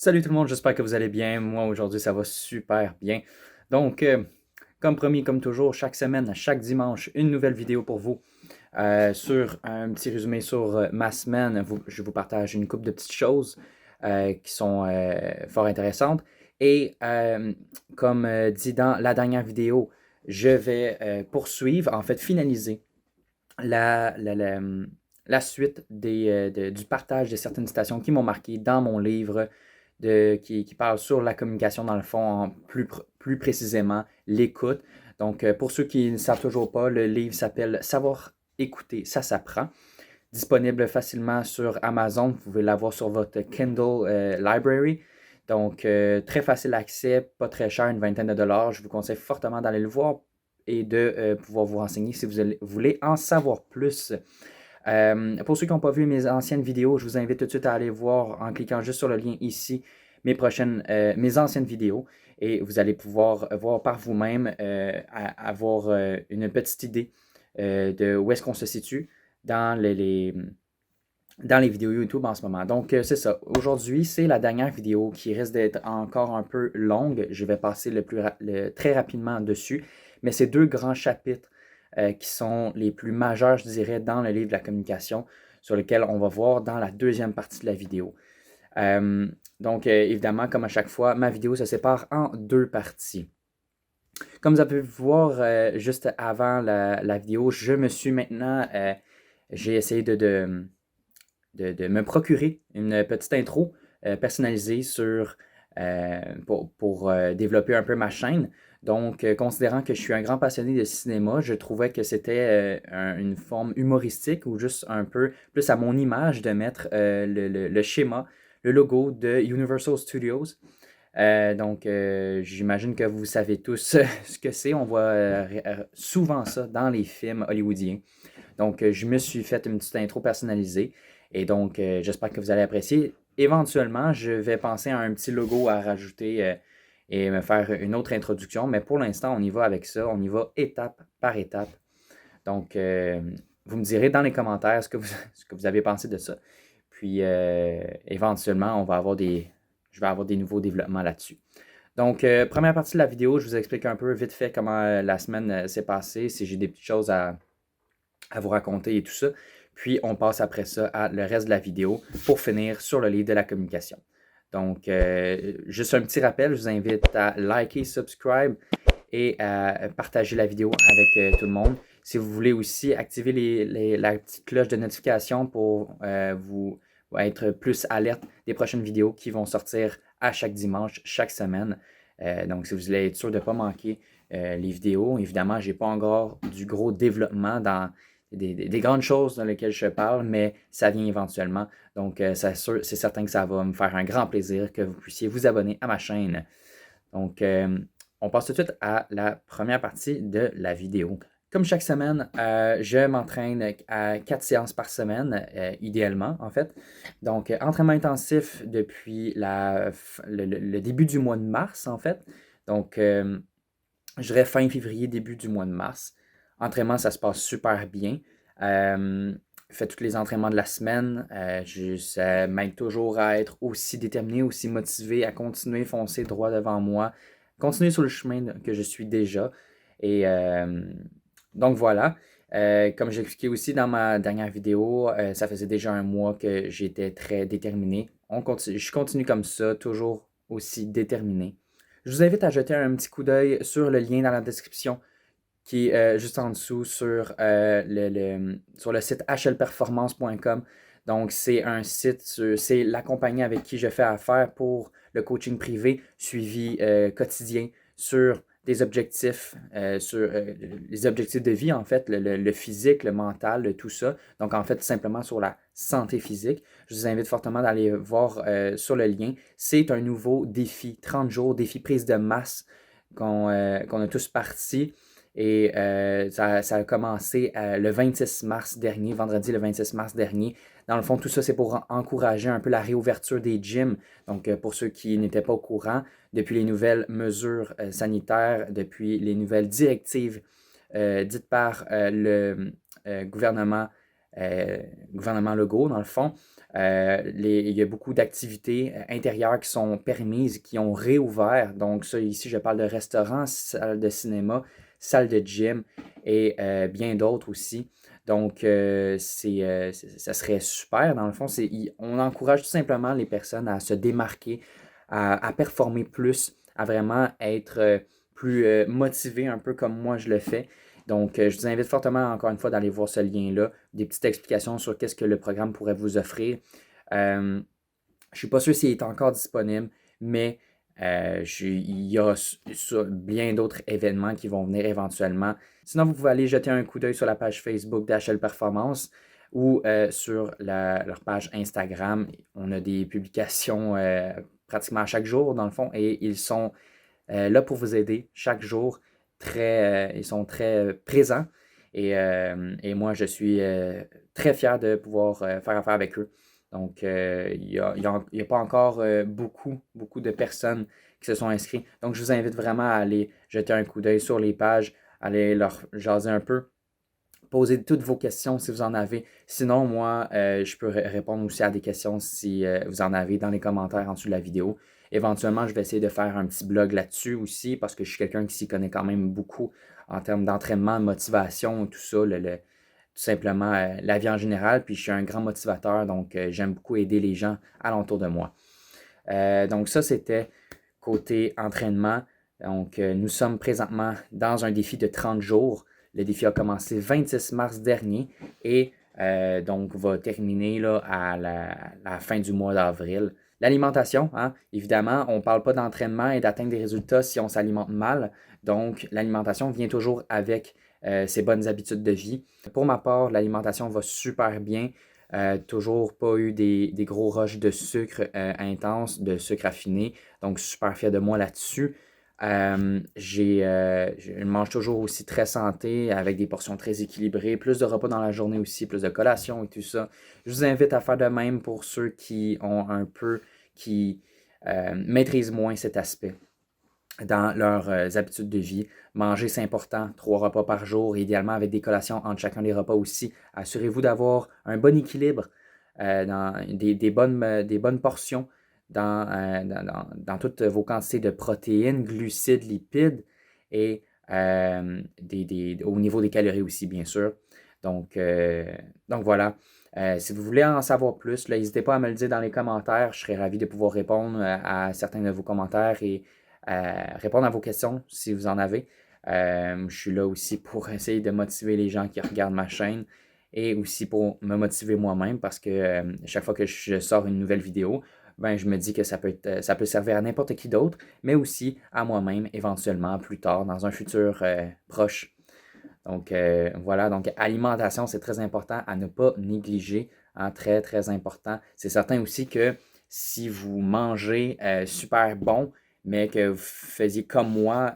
Salut tout le monde, j'espère que vous allez bien. Moi aujourd'hui ça va super bien. Donc, comme promis, comme toujours, chaque semaine, chaque dimanche, une nouvelle vidéo pour vous sur un petit résumé sur ma semaine. Je vous partage une couple de petites choses qui sont fort intéressantes. Et comme dit dans la dernière vidéo, je vais poursuivre, en fait finaliser la, la, la, la suite du partage de certaines citations qui m'ont marqué dans mon livre qui parle sur la communication dans le fond, plus précisément l'écoute. Donc, pour ceux qui ne savent toujours pas, le livre s'appelle Savoir écouter, ça s'apprend. Disponible facilement sur Amazon. Vous pouvez l'avoir sur votre Kindle Library. Donc, très facile d'accès, pas très cher, une vingtaine de dollars. Je vous conseille fortement d'aller le voir et de pouvoir vous renseigner si vous voulez en savoir plus. Pour ceux qui n'ont pas vu mes anciennes vidéos, je vous invite tout de suite à aller voir en cliquant juste sur le lien ici mes anciennes vidéos et vous allez pouvoir voir par vous-même, avoir une petite idée de où est-ce qu'on se situe dans dans les vidéos YouTube en ce moment. Donc, c'est ça. Aujourd'hui, c'est la dernière vidéo qui risque d'être encore un peu longue. Je vais passer très rapidement dessus. Mais c'est deux grands chapitres qui sont les plus majeurs, je dirais, dans le livre de la communication, sur lesquels on va voir dans la deuxième partie de la vidéo. Donc, évidemment, comme à chaque fois, ma vidéo se sépare en deux parties. Comme vous avez pu voir juste avant la vidéo, je me suis maintenant, j'ai essayé de me procurer une petite intro personnalisée pour développer un peu ma chaîne. Donc, considérant que je suis un grand passionné de cinéma, je trouvais que c'était une forme humoristique ou juste un peu plus à mon image de mettre le schéma, le logo de Universal Studios. Donc, j'imagine que vous savez tous ce que c'est. On voit souvent ça dans les films hollywoodiens. Donc, je me suis fait une petite intro personnalisée et donc, j'espère que vous allez apprécier. Éventuellement, je vais penser à un petit logo à rajouter et me faire une autre introduction, mais pour l'instant, on y va avec ça. On y va étape par étape. Donc, vous me direz dans les commentaires ce que vous avez pensé de ça. Puis, éventuellement, je vais avoir des nouveaux développements là-dessus. Donc, première partie de la vidéo, je vous explique un peu vite fait comment la semaine s'est passée, si j'ai des petites choses à vous raconter et tout ça. Puis, on passe après ça à le reste de la vidéo pour finir sur le livre de la communication. Donc, juste un petit rappel, je vous invite à liker, subscribe et à partager la vidéo avec tout le monde. Si vous voulez aussi activer la petite cloche de notification pour vous être plus alerte des prochaines vidéos qui vont sortir à chaque dimanche, chaque semaine. Donc, si vous voulez être sûr de ne pas manquer les vidéos, évidemment, je n'ai pas encore du gros développement dans des grandes choses dans lesquelles je parle, mais ça vient éventuellement. Donc, c'est certain que ça va me faire un grand plaisir que vous puissiez vous abonner à ma chaîne. Donc, on passe tout de suite à la première partie de la vidéo. Comme chaque semaine, je m'entraîne à 4 séances par semaine, idéalement en fait. Donc, entraînement intensif depuis le début du mois de mars en fait. Donc, je dirais fin février, début du mois de mars. Entraînement, ça se passe super bien. Je fais tous les entraînements de la semaine. Ça m'aide toujours à être aussi déterminé, aussi motivé, à continuer, foncer droit devant moi, continuer sur le chemin que je suis déjà. Et donc voilà. Comme j'ai expliqué aussi dans ma dernière vidéo, ça faisait déjà un mois que j'étais très déterminé. Je continue comme ça, toujours aussi déterminé. Je vous invite à jeter un petit coup d'œil sur le lien dans la description qui est juste en dessous sur le site hlperformance.com. Donc, c'est un site, c'est la compagnie avec qui je fais affaire pour le coaching privé, suivi quotidien sur des objectifs, sur les objectifs de vie, en fait, le physique, le mental, tout ça. Donc, en fait, simplement sur la santé physique. Je vous invite fortement d'aller voir sur le lien. C'est un nouveau défi, 30 jours, défi prise de masse qu'on a tous parti. Et ça a commencé le 26 mars dernier, vendredi le 26 mars dernier. Dans le fond, tout ça, c'est pour encourager un peu la réouverture des gyms. Donc, pour ceux qui n'étaient pas au courant, depuis les nouvelles mesures sanitaires, depuis les nouvelles directives dites par le gouvernement gouvernement Legault, dans le fond. Il y a beaucoup d'activités intérieures qui sont permises, qui ont réouvert. Donc ça, ici, je parle de restaurants, salles de cinéma, salles de gym et bien d'autres aussi. Donc, ça serait super, dans le fond. On encourage tout simplement les personnes à se démarquer, à performer plus, à vraiment être plus motivées, un peu comme moi je le fais. Donc, je vous invite fortement, encore une fois, d'aller voir ce lien-là, des petites explications sur qu'est-ce que le programme pourrait vous offrir. Je ne suis pas sûr s'il est encore disponible, mais il y a bien d'autres événements qui vont venir éventuellement. Sinon, vous pouvez aller jeter un coup d'œil sur la page Facebook d'HL Performance ou sur leur page Instagram. On a des publications pratiquement à chaque jour, dans le fond, et ils sont là pour vous aider chaque jour. Ils sont très présents et moi, je suis très fier de pouvoir faire affaire avec eux. Donc, il n'y a pas encore beaucoup de personnes qui se sont inscrites. Donc, je vous invite vraiment à aller jeter un coup d'œil sur les pages, aller leur jaser un peu, poser toutes vos questions si vous en avez. Sinon, moi, je peux répondre aussi à des questions si vous en avez dans les commentaires en dessous de la vidéo. Éventuellement, je vais essayer de faire un petit blog là-dessus aussi parce que je suis quelqu'un qui s'y connaît quand même beaucoup en termes d'entraînement, de motivation, tout ça, tout simplement la vie en général. Puis je suis un grand motivateur, donc j'aime beaucoup aider les gens alentour de moi. Donc ça, c'était côté entraînement. Donc nous sommes présentement dans un défi de 30 jours. Le défi a commencé le 26 mars dernier et donc va terminer là, à la fin du mois d'avril. L'alimentation, hein, évidemment, on ne parle pas d'entraînement et d'atteindre des résultats si on s'alimente mal. Donc, l'alimentation vient toujours avec ses bonnes habitudes de vie. Pour ma part, l'alimentation va super bien. Toujours pas eu des gros rushs de sucre intense, de sucre raffiné. Donc, super fier de moi là-dessus. Je mange toujours aussi très santé, avec des portions très équilibrées, plus de repas dans la journée aussi, plus de collations et tout ça. Je vous invite à faire de même pour ceux qui ont qui maîtrisent moins cet aspect dans leurs habitudes de vie. Manger, c'est important. 3 repas par jour, idéalement avec des collations entre chacun des repas aussi. Assurez-vous d'avoir un bon équilibre dans des bonnes portions dans toutes vos quantités de protéines, glucides, lipides et au niveau des calories aussi, bien sûr. Donc, donc voilà. Si vous voulez en savoir plus, n'hésitez pas à me le dire dans les commentaires. Je serais ravi de pouvoir répondre à certains de vos commentaires et répondre à vos questions si vous en avez. Je suis là aussi pour essayer de motiver les gens qui regardent ma chaîne et aussi pour me motiver moi-même parce que chaque fois que je sors une nouvelle vidéo, ben, je me dis que ça peut servir à n'importe qui d'autre, mais aussi à moi-même éventuellement plus tard dans un futur proche. Donc voilà, donc alimentation, c'est très important à ne pas négliger, hein, très très important. C'est certain aussi que si vous mangez super bon, mais que vous faisiez comme moi,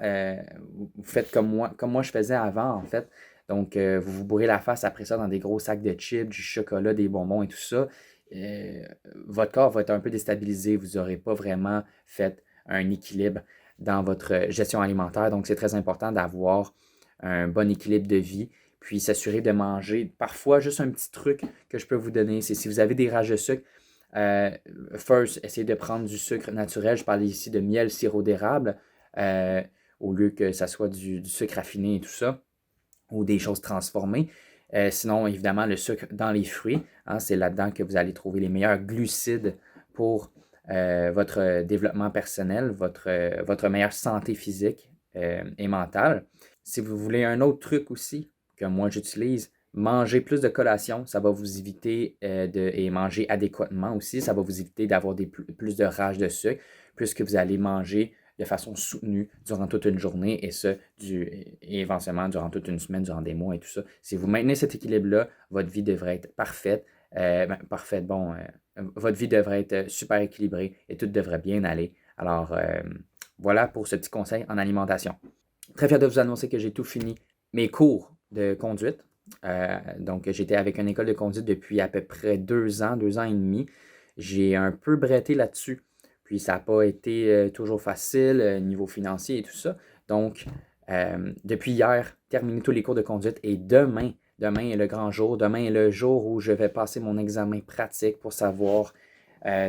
vous faites comme moi je faisais avant en fait. Donc vous vous bourrez la face après ça dans des gros sacs de chips, du chocolat, des bonbons et tout ça. euh, Votre corps va être un peu déstabilisé, vous n'aurez pas vraiment fait un équilibre dans votre gestion alimentaire. Donc c'est très important d'avoir un bon équilibre de vie, puis s'assurer de manger. Parfois, juste un petit truc que je peux vous donner, c'est si vous avez des rages de sucre, first, essayez de prendre du sucre naturel. Je parle ici de miel, sirop d'érable, euh, au lieu que ça soit du sucre raffiné et tout ça, ou des choses transformées. Sinon, évidemment, le sucre dans les fruits, hein, c'est là-dedans que vous allez trouver les meilleurs glucides pour votre développement personnel, votre meilleure santé physique et mentale. Si vous voulez un autre truc aussi que moi j'utilise, manger plus de collations, ça va vous éviter et manger adéquatement aussi, ça va vous éviter d'avoir plus de rage de sucre, puisque vous allez manger de façon soutenue durant toute une journée et éventuellement durant toute une semaine, durant des mois et tout ça. Si vous maintenez cet équilibre-là, votre vie devrait être parfaite. Votre vie devrait être super équilibrée et tout devrait bien aller. Alors, voilà pour ce petit conseil en alimentation. Très fier de vous annoncer que j'ai tout fini mes cours de conduite. Donc, j'étais avec une école de conduite depuis à peu près 2 ans et demi. J'ai un peu bretté là-dessus. Puis, ça n'a pas été toujours facile, niveau financier et tout ça. Donc, depuis hier, terminé tous les cours de conduite et demain, Demain est le grand jour. Demain est le jour où je vais passer mon examen pratique pour savoir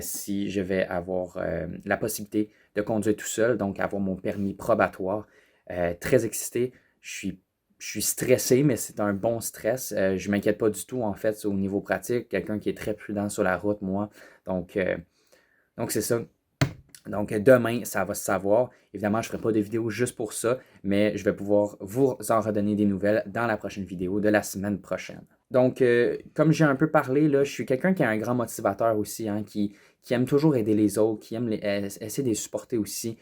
si je vais avoir la possibilité de conduire tout seul, donc avoir mon permis probatoire. Très excité. Je suis stressé, mais c'est un bon stress. Je ne m'inquiète pas du tout, en fait, au niveau pratique. Quelqu'un qui est très prudent sur la route, moi. Donc, donc c'est ça. Donc, demain, ça va se savoir. Évidemment, je ne ferai pas de vidéo juste pour ça, mais je vais pouvoir vous en redonner des nouvelles dans la prochaine vidéo de la semaine prochaine. Donc, comme j'ai un peu parlé, là, je suis quelqu'un qui est un grand motivateur aussi, hein, qui aime toujours aider les autres, qui aime essayer de les supporter aussi.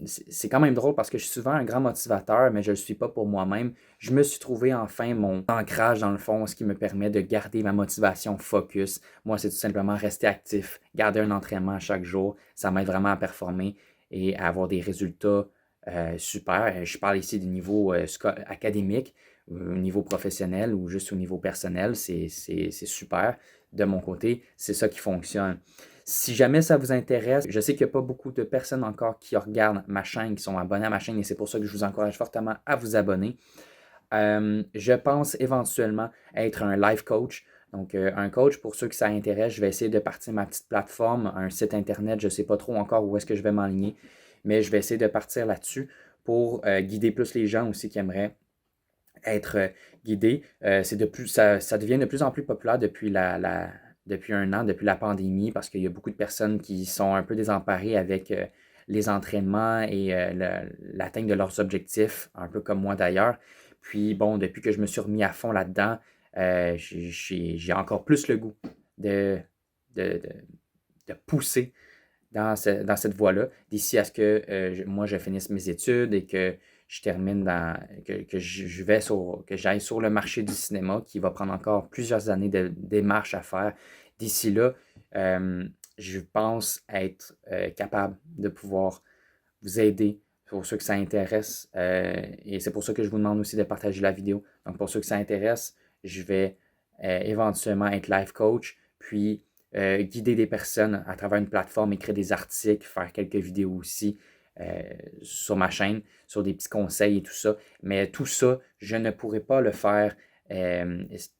C'est quand même drôle parce que je suis souvent un grand motivateur, mais je ne le suis pas pour moi-même. Je me suis trouvé enfin mon ancrage dans le fond, ce qui me permet de garder ma motivation focus. Moi, c'est tout simplement rester actif, garder un entraînement chaque jour. Ça m'aide vraiment à performer et à avoir des résultats super. Je parle ici du niveau académique, au niveau professionnel ou juste au niveau personnel. C'est super. De mon côté, c'est ça qui fonctionne. Si jamais ça vous intéresse, je sais qu'il n'y a pas beaucoup de personnes encore qui regardent ma chaîne, qui sont abonnées à ma chaîne, et c'est pour ça que je vous encourage fortement à vous abonner. Je pense éventuellement être un life coach. Donc, un coach, pour ceux qui ça intéresse, je vais essayer de partir ma petite plateforme, un site internet, je ne sais pas trop encore où est-ce que je vais m'enligner, mais je vais essayer de partir là-dessus pour guider plus les gens aussi qui aimeraient être guidés. Ça devient de plus en plus populaire depuis un an, depuis la pandémie, parce qu'il y a beaucoup de personnes qui sont un peu désemparées avec les entraînements et l'atteinte de leurs objectifs, un peu comme moi d'ailleurs. Puis bon, depuis que je me suis remis à fond là-dedans, j'ai encore plus le goût de, de, de, de pousser dans cette voie-là, d'ici à ce que moi je finisse mes études et que je termine que j'aille sur le marché du cinéma, qui va prendre encore plusieurs années de démarches à faire. D'ici là, je pense être capable de pouvoir vous aider pour ceux que ça intéresse. Et c'est pour ça que je vous demande aussi de partager la vidéo. Donc, pour ceux que ça intéresse, je vais éventuellement être life coach, puis guider des personnes à travers une plateforme, écrire des articles, faire quelques vidéos aussi sur ma chaîne, sur des petits conseils et tout ça. Mais tout ça, je ne pourrais pas le faire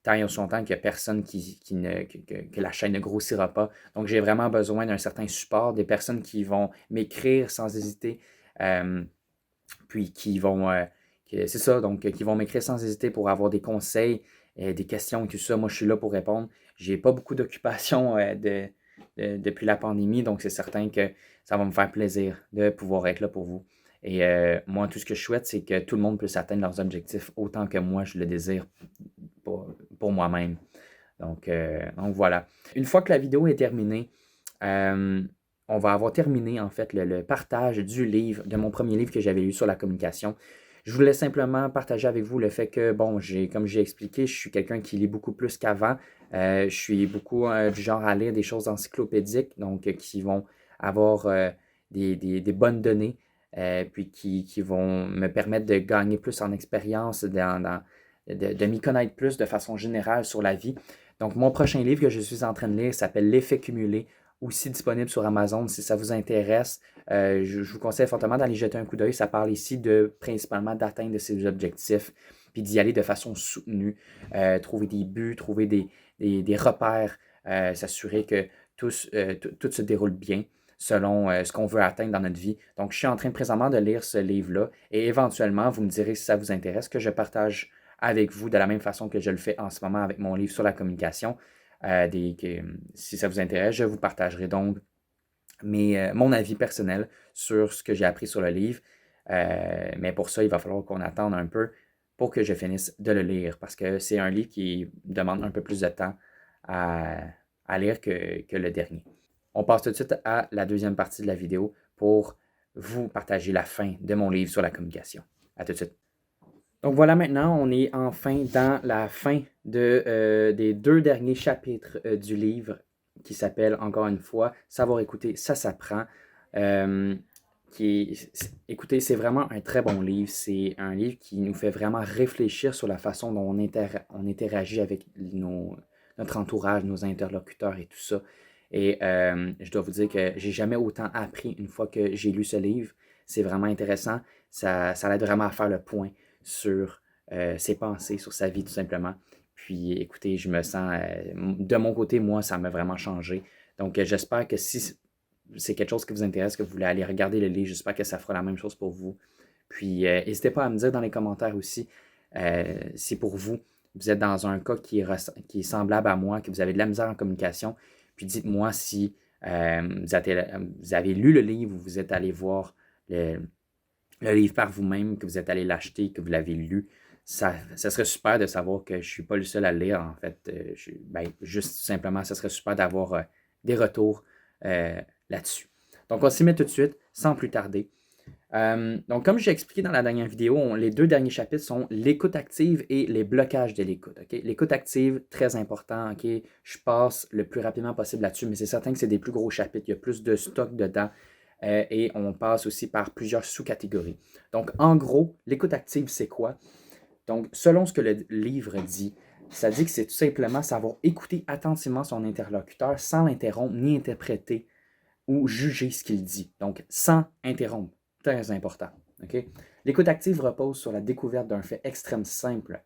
tant et aussi longtemps qu'il n'y a personne que la chaîne ne grossira pas. Donc, j'ai vraiment besoin d'un certain support, des personnes qui vont m'écrire sans hésiter, puis c'est ça, donc qui vont m'écrire sans hésiter pour avoir des conseils, des questions, tout ça. Moi, je suis là pour répondre. J'ai pas beaucoup d'occupation depuis la pandémie, donc c'est certain que ça va me faire plaisir de pouvoir être là pour vous. Et moi, tout ce que je souhaite, c'est que tout le monde puisse atteindre leurs objectifs autant que moi, je le désire pour moi-même. Donc voilà. Une fois que la vidéo est terminée, on va avoir terminé en fait le partage du livre, de mon premier livre que j'avais lu sur la communication. Je voulais simplement partager avec vous le fait que, bon, comme j'ai expliqué, je suis quelqu'un qui lit beaucoup plus qu'avant. Je suis beaucoup du genre à lire des choses encyclopédiques, donc qui vont avoir des bonnes données, puis qui vont me permettre de gagner plus en expérience, de m'y connaître plus de façon générale sur la vie. Donc, mon prochain livre que je suis en train de lire s'appelle L'effet cumulé, aussi disponible sur Amazon si ça vous intéresse. Je vous conseille fortement d'aller jeter un coup d'œil. Ça parle ici principalement d'atteindre ses objectifs, puis d'y aller de façon soutenue, trouver des buts, trouver des repères, s'assurer que tout se déroule bien selon ce qu'on veut atteindre dans notre vie. Donc, je suis en train présentement de lire ce livre-là et éventuellement, vous me direz si ça vous intéresse que je partage avec vous de la même façon que je le fais en ce moment avec mon livre sur la communication. Si ça vous intéresse, je vous partagerai donc mon avis personnel sur ce que j'ai appris sur le livre. Mais pour ça, il va falloir qu'on attende un peu pour que je finisse de le lire parce que c'est un livre qui demande un peu plus de temps à lire que le dernier. On passe tout de suite à la deuxième partie de la vidéo pour vous partager la fin de mon livre sur la communication. À tout de suite. Donc voilà, maintenant, on est enfin dans la fin des deux derniers chapitres du livre qui s'appelle, encore une fois, Savoir écouter, ça s'apprend. Écoutez, c'est vraiment un très bon livre. C'est un livre qui nous fait vraiment réfléchir sur la façon dont on interagit avec notre entourage, nos interlocuteurs et tout ça. Et je dois vous dire que j'ai jamais autant appris une fois que j'ai lu ce livre. C'est vraiment intéressant. Ça aide vraiment à faire le point sur ses pensées sur sa vie tout simplement. Puis écoutez, je me sens, de mon côté, moi, ça m'a vraiment changé. Donc j'espère que si c'est quelque chose qui vous intéresse, que vous voulez aller regarder le livre, j'espère que ça fera la même chose pour vous. Puis n'hésitez pas à me dire dans les commentaires aussi si pour vous, vous êtes dans un cas qui est semblable à moi, que vous avez de la misère en communication. Puis dites-moi si vous avez lu le livre ou vous êtes allé voir le livre par vous-même, que vous êtes allé l'acheter, que vous l'avez lu. Ça serait super de savoir que je ne suis pas le seul à le lire, en fait. Juste simplement, ça serait super d'avoir des retours là-dessus. Donc, on s'y met tout de suite, sans plus tarder. Donc, comme j'ai expliqué dans la dernière vidéo, les 2 derniers chapitres sont l'écoute active et les blocages de l'écoute. Okay? L'écoute active, très important. Okay? Je passe le plus rapidement possible là-dessus, mais c'est certain que c'est des plus gros chapitres. Il y a plus de stock dedans et on passe aussi par plusieurs sous-catégories. Donc, en gros, l'écoute active, c'est quoi? Donc, selon ce que le livre dit, ça dit que c'est tout simplement savoir écouter attentivement son interlocuteur sans l'interrompre ni interpréter ou juger ce qu'il dit. Donc, sans interrompre. Très important. Okay? L'écoute active repose sur la découverte d'un fait extrême simple.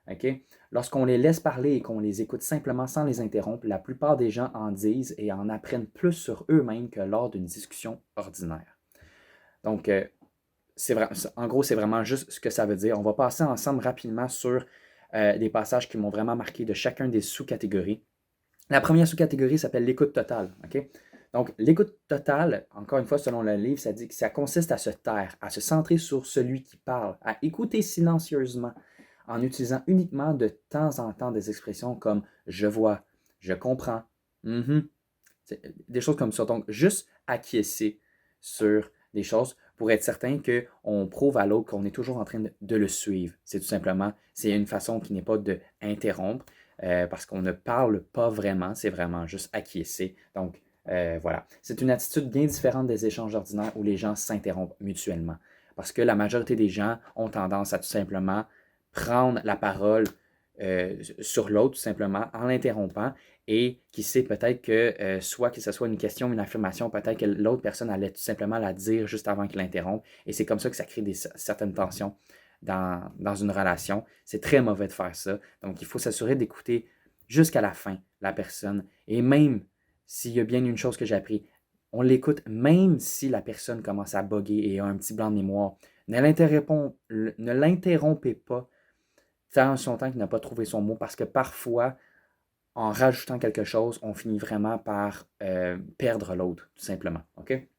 Okay? Lorsqu'on les laisse parler et qu'on les écoute simplement sans les interrompre, la plupart des gens en disent et en apprennent plus sur eux-mêmes que lors d'une discussion ordinaire. Donc, en gros, c'est vraiment juste ce que ça veut dire. On va passer ensemble rapidement sur des passages qui m'ont vraiment marqué de chacun des sous-catégories. La première sous-catégorie s'appelle l'écoute totale. Okay? Donc, l'écoute totale, encore une fois, selon le livre, ça dit que ça consiste à se taire, à se centrer sur celui qui parle, à écouter silencieusement, en utilisant uniquement de temps en temps des expressions comme je vois, je comprends, des choses comme ça. Donc, juste acquiescer sur des choses pour être certain qu'on prouve à l'autre qu'on est toujours en train de le suivre. C'est tout simplement, c'est une façon qui n'est pas d'interrompre parce qu'on ne parle pas vraiment, c'est vraiment juste acquiescer. Donc, voilà. C'est une attitude bien différente des échanges ordinaires où les gens s'interrompent mutuellement. Parce que la majorité des gens ont tendance à tout simplement prendre la parole sur l'autre, tout simplement, en l'interrompant. Et qui sait, peut-être que soit que ce soit une question ou une affirmation, peut-être que l'autre personne allait tout simplement la dire juste avant qu'il l'interrompe. Et c'est comme ça que ça crée certaines tensions dans une relation. C'est très mauvais de faire ça. Donc, il faut s'assurer d'écouter jusqu'à la fin la personne. Et même s'il y a bien une chose que j'ai appris, on l'écoute même si la personne commence à bugger et a un petit blanc de mémoire. Ne l'interrompez pas tant son temps qu'il n'a pas trouvé son mot parce que parfois, en rajoutant quelque chose, on finit vraiment par perdre l'autre, tout simplement. Okay?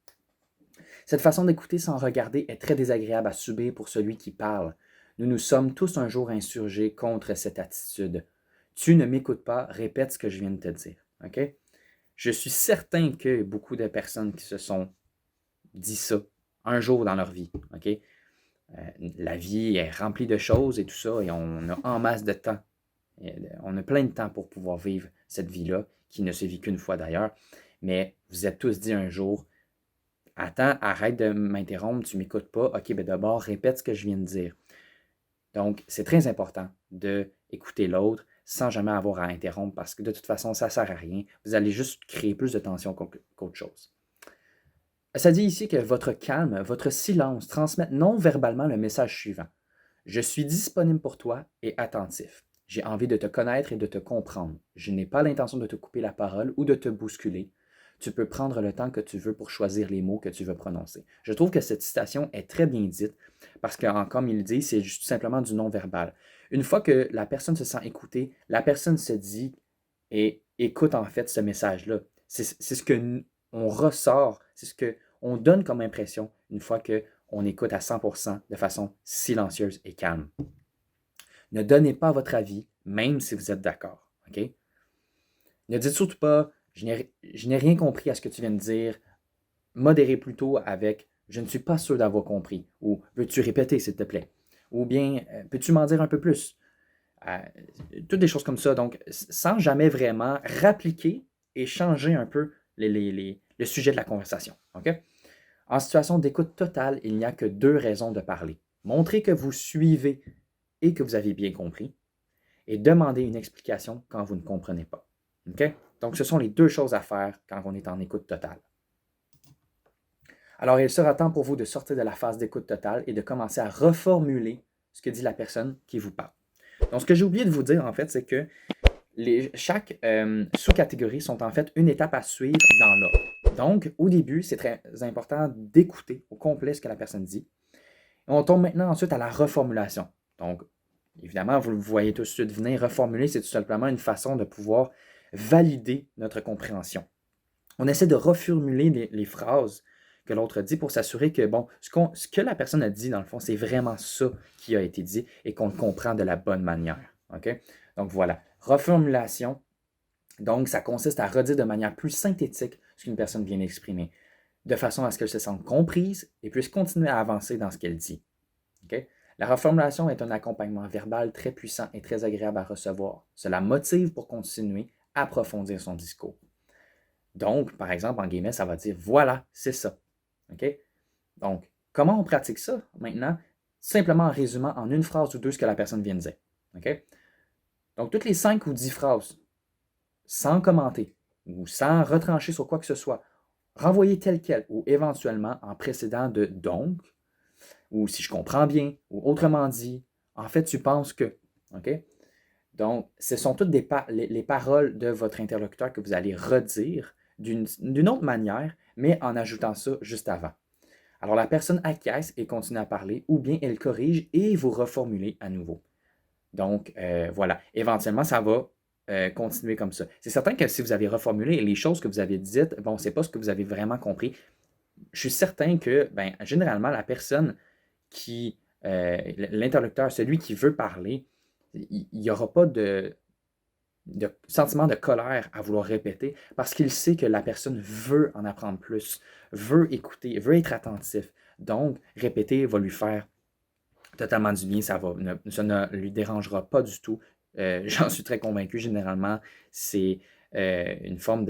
Cette façon d'écouter sans regarder est très désagréable à subir pour celui qui parle. Nous nous sommes tous un jour insurgés contre cette attitude. Tu ne m'écoutes pas, répète ce que je viens de te dire. Okay? Je suis certain que beaucoup de personnes qui se sont dit ça un jour dans leur vie. Okay? La vie est remplie de choses et tout ça, et on a en masse de temps. On a plein de temps pour pouvoir vivre cette vie-là, qui ne se vit qu'une fois d'ailleurs. Mais vous êtes tous dit un jour, attends, arrête de m'interrompre, tu ne m'écoutes pas. OK, ben d'abord, répète ce que je viens de dire. Donc, c'est très important d'écouter l'autre sans jamais avoir à interrompre parce que de toute façon, ça ne sert à rien. Vous allez juste créer plus de tension qu'autre chose. Ça dit ici que votre calme, votre silence transmettent non verbalement le message suivant. Je suis disponible pour toi et attentif. J'ai envie de te connaître et de te comprendre. Je n'ai pas l'intention de te couper la parole ou de te bousculer. Tu peux prendre le temps que tu veux pour choisir les mots que tu veux prononcer. Je trouve que cette citation est très bien dite parce que, comme il dit, c'est tout simplement du non-verbal. Une fois que la personne se sent écoutée, la personne se dit et écoute en fait ce message-là. C'est ce qu'on ressort, c'est ce qu'on donne comme impression une fois qu'on écoute à 100% de façon silencieuse et calme. Ne donnez pas votre avis, même si vous êtes d'accord. Okay? Ne dites surtout pas « je n'ai rien compris à ce que tu viens de dire ». Modérez plutôt avec « je ne suis pas sûr d'avoir compris » ou « veux-tu répéter, s'il te plaît » ou bien « peux-tu m'en dire un peu plus » toutes des choses comme ça. Donc, sans jamais vraiment rappliquer et changer un peu le sujet de la conversation. Okay? En situation d'écoute totale, il n'y a que 2 raisons de parler. Montrer que vous suivez et que vous avez bien compris, et demander une explication quand vous ne comprenez pas. Okay? Donc, ce sont les 2 choses à faire quand on est en écoute totale. Alors, il sera temps pour vous de sortir de la phase d'écoute totale et de commencer à reformuler ce que dit la personne qui vous parle. Donc, ce que j'ai oublié de vous dire, en fait, c'est que chaque sous-catégorie sont en fait une étape à suivre dans l'ordre. Donc, au début, c'est très important d'écouter au complet ce que la personne dit. Et on tombe maintenant ensuite à la reformulation. Donc, évidemment, vous le voyez tout de suite venir, reformuler, c'est tout simplement une façon de pouvoir valider notre compréhension. On essaie de reformuler les phrases que l'autre dit pour s'assurer que, bon, ce que la personne a dit, dans le fond, c'est vraiment ça qui a été dit et qu'on le comprend de la bonne manière. OK? Donc, voilà. Reformulation. Donc, ça consiste à redire de manière plus synthétique ce qu'une personne vient d'exprimer, de façon à ce qu'elle se sente comprise et puisse continuer à avancer dans ce qu'elle dit. Okay? La reformulation est un accompagnement verbal très puissant et très agréable à recevoir. Cela motive pour continuer à approfondir son discours. Donc, par exemple, en guillemets, ça va dire « voilà, c'est ça ». Okay? Donc, comment on pratique ça maintenant? Simplement en résumant en une phrase ou deux ce que la personne vient de dire. Okay? Donc, toutes les 5 ou 10 phrases, sans commenter ou sans retrancher sur quoi que ce soit, renvoyer tel quel ou éventuellement en précédant de donc, ou si je comprends bien, ou autrement dit, en fait, tu penses que. OK? Donc, ce sont toutes les paroles de votre interlocuteur que vous allez redire d'une autre manière, mais en ajoutant ça juste avant. Alors, la personne acquiesce et continue à parler, ou bien elle corrige et vous reformulez à nouveau. Donc, voilà. Éventuellement, ça va continuer comme ça. C'est certain que si vous avez reformulé les choses que vous avez dites, bon, c'est pas ce que vous avez vraiment compris. Je suis certain que, ben, généralement, la personne qui, l'interlocuteur, celui qui veut parler, il n'y aura pas de sentiment de colère à vouloir répéter parce qu'il sait que la personne veut en apprendre plus, veut écouter, veut être attentif. Donc, répéter va lui faire totalement du bien, ça ne lui dérangera pas du tout. J'en suis très convaincu. Généralement, c'est une forme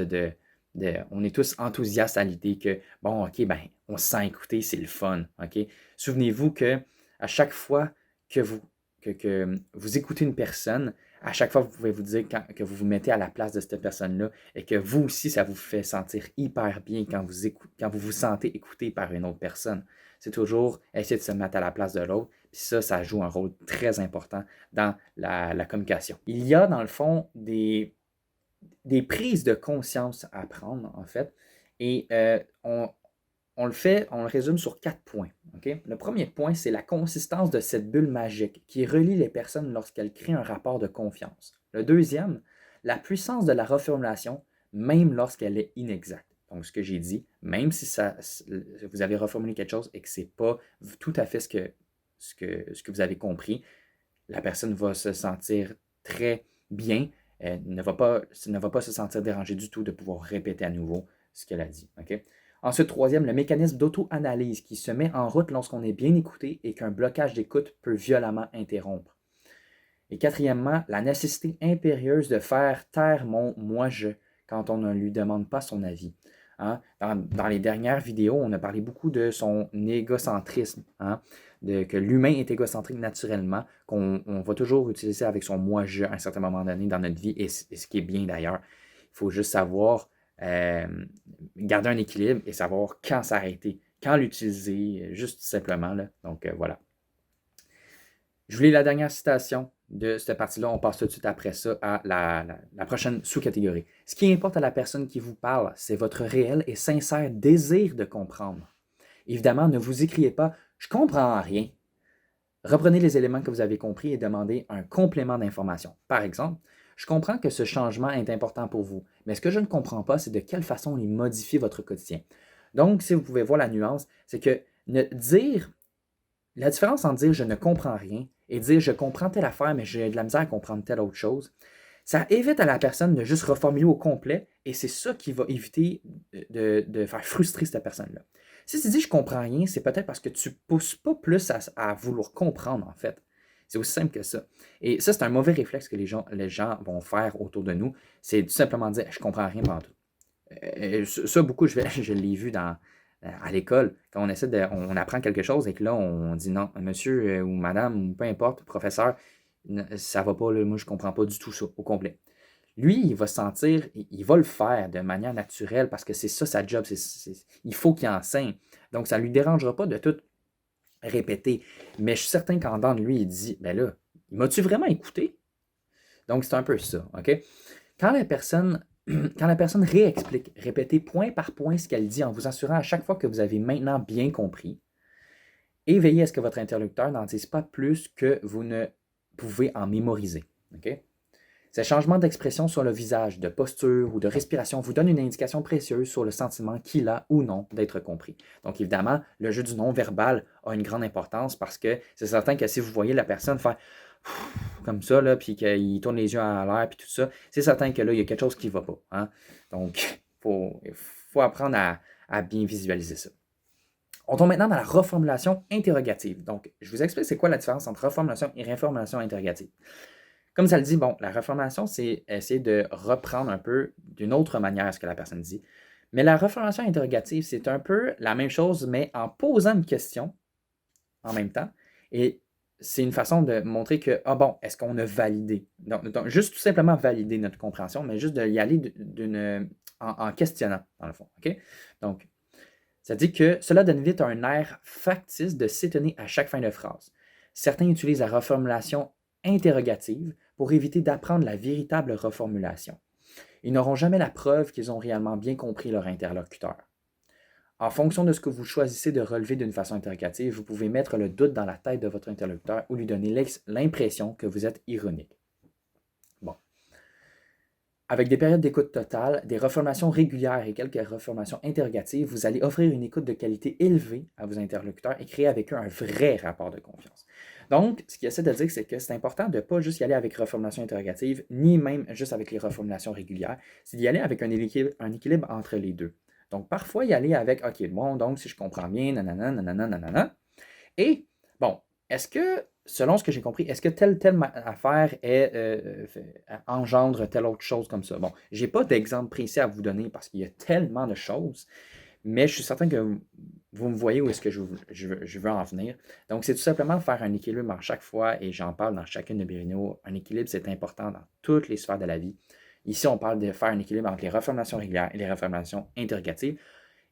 on est tous enthousiastes à l'idée que, bon, OK, ben, on se sent écouter, c'est le fun. OK? Souvenez-vous que à chaque fois que vous écoutez une personne, à chaque fois, vous pouvez vous dire que vous vous mettez à la place de cette personne-là et que vous aussi, ça vous fait sentir hyper bien quand vous vous sentez écouté par une autre personne. C'est toujours essayer de se mettre à la place de l'autre. Puis ça joue un rôle très important dans la communication. Il y a, dans le fond, des prises de conscience à prendre, en fait. Et on le résume sur 4 points. Okay? Le premier point, c'est la consistance de cette bulle magique qui relie les personnes lorsqu'elles créent un rapport de confiance. Le deuxième, la puissance de la reformulation, même lorsqu'elle est inexacte. Donc, ce que j'ai dit, même si vous avez reformulé quelque chose et que ce n'est pas tout à fait ce que vous avez compris, la personne va se sentir très bien, ne va pas se sentir dérangée du tout de pouvoir répéter à nouveau ce qu'elle a dit. Okay? Ensuite, troisième, le mécanisme d'auto-analyse qui se met en route lorsqu'on est bien écouté et qu'un blocage d'écoute peut violemment interrompre. Et quatrièmement, la nécessité impérieuse de faire taire mon moi-je quand on ne lui demande pas son avis. Hein? Dans les dernières vidéos, on a parlé beaucoup de son égocentrisme, hein? Que l'humain est égocentrique naturellement, qu'on va toujours utiliser avec son moi-je à un certain moment donné dans notre vie, et ce qui est bien d'ailleurs. Il faut juste savoir garder un équilibre et savoir quand s'arrêter, quand l'utiliser, juste simplement. Là. Donc, voilà. Je voulais la dernière citation de cette partie-là. On passe tout de suite après ça à la prochaine sous-catégorie. Ce qui importe à la personne qui vous parle, c'est votre réel et sincère désir de comprendre. Évidemment, ne vous écriez pas « je comprends rien ». Reprenez les éléments que vous avez compris et demandez un complément d'information. Par exemple, je comprends que ce changement est important pour vous, mais ce que je ne comprends pas, c'est de quelle façon il modifie votre quotidien. Donc, si vous pouvez voir la nuance, c'est que la différence entre dire je ne comprends rien et dire je comprends telle affaire, mais j'ai de la misère à comprendre telle autre chose, ça évite à la personne de juste reformuler au complet et c'est ça qui va éviter de faire frustrer cette personne-là. Si tu dis je comprends rien, c'est peut-être parce que tu ne pousses pas plus à vouloir comprendre, en fait. C'est aussi simple que ça. Et ça, c'est un mauvais réflexe que les gens vont faire autour de nous. C'est tout simplement dire je comprends rien pendant tout. Ça, beaucoup, je l'ai vu à l'école, quand on apprend quelque chose et que là, on dit non, monsieur ou madame, ou peu importe, professeur, ça va pas, là, moi, je comprends pas du tout ça, au complet. Lui, il va se sentir, il va le faire de manière naturelle parce que c'est ça sa job, il faut qu'il enseigne. Donc, ça ne lui dérangera pas de tout répéter. Mais je suis certain qu'en dedans de lui, il dit, ben là, m'as-tu vraiment écouté? Donc, c'est un peu ça, OK? Quand la personne, quand la personne réexplique, répétez point par point ce qu'elle dit en vous assurant à chaque fois que vous avez maintenant bien compris et veillez à ce que votre interlocuteur n'en dise pas plus que vous ne pouvez en mémoriser, OK? Ces changements d'expression sur le visage, de posture ou de respiration vous donnent une indication précieuse sur le sentiment qu'il a ou non d'être compris. Donc évidemment, le jeu du non-verbal a une grande importance parce que c'est certain que si vous voyez la personne faire comme ça, là, puis qu'il tourne les yeux en l'air, puis tout ça, c'est certain que là, il y a quelque chose qui ne va pas. Hein? Donc, il faut apprendre à bien visualiser ça. On tombe maintenant dans la reformulation interrogative. Donc, je vous explique c'est quoi la différence entre reformulation et reformulation interrogative. Comme ça le dit, bon, la reformulation, c'est essayer de reprendre un peu d'une autre manière ce que la personne dit. Mais la reformulation interrogative, c'est un peu la même chose, mais en posant une question en même temps. Et c'est une façon de montrer que, ah bon, est-ce qu'on a validé? Donc, juste tout simplement valider notre compréhension, mais juste d'y aller en questionnant, dans le fond. OK? Donc, ça dit que cela donne vite un air factice de s'étonner à chaque fin de phrase. Certains utilisent la reformulation interrogative pour éviter d'apprendre la véritable reformulation. Ils n'auront jamais la preuve qu'ils ont réellement bien compris leur interlocuteur. En fonction de ce que vous choisissez de relever d'une façon interrogative, vous pouvez mettre le doute dans la tête de votre interlocuteur ou lui donner l'impression que vous êtes ironique. Bon. Avec des périodes d'écoute totale, des reformations régulières et quelques reformations interrogatives, vous allez offrir une écoute de qualité élevée à vos interlocuteurs et créer avec eux un vrai rapport de confiance. Donc, ce qu'il essaie de dire, c'est que c'est important de ne pas juste y aller avec reformulation interrogative, ni même juste avec les reformulations régulières, c'est d'y aller avec un équilibre entre les deux. Donc, parfois, y aller avec, OK, bon, donc, si je comprends bien, nanana, nanana, nanana. Et, bon, est-ce que, selon ce que j'ai compris, est-ce que telle affaire engendre telle autre chose comme ça? Bon, je n'ai pas d'exemple précis à vous donner parce qu'il y a tellement de choses, mais je suis certain que vous me voyez où est-ce que je veux en venir. Donc, c'est tout simplement faire un équilibre à chaque fois, et j'en parle dans chacune de mes vidéos. Un équilibre, c'est important dans toutes les sphères de la vie. Ici, on parle de faire un équilibre entre les reformulations régulières et les reformulations interrogatives.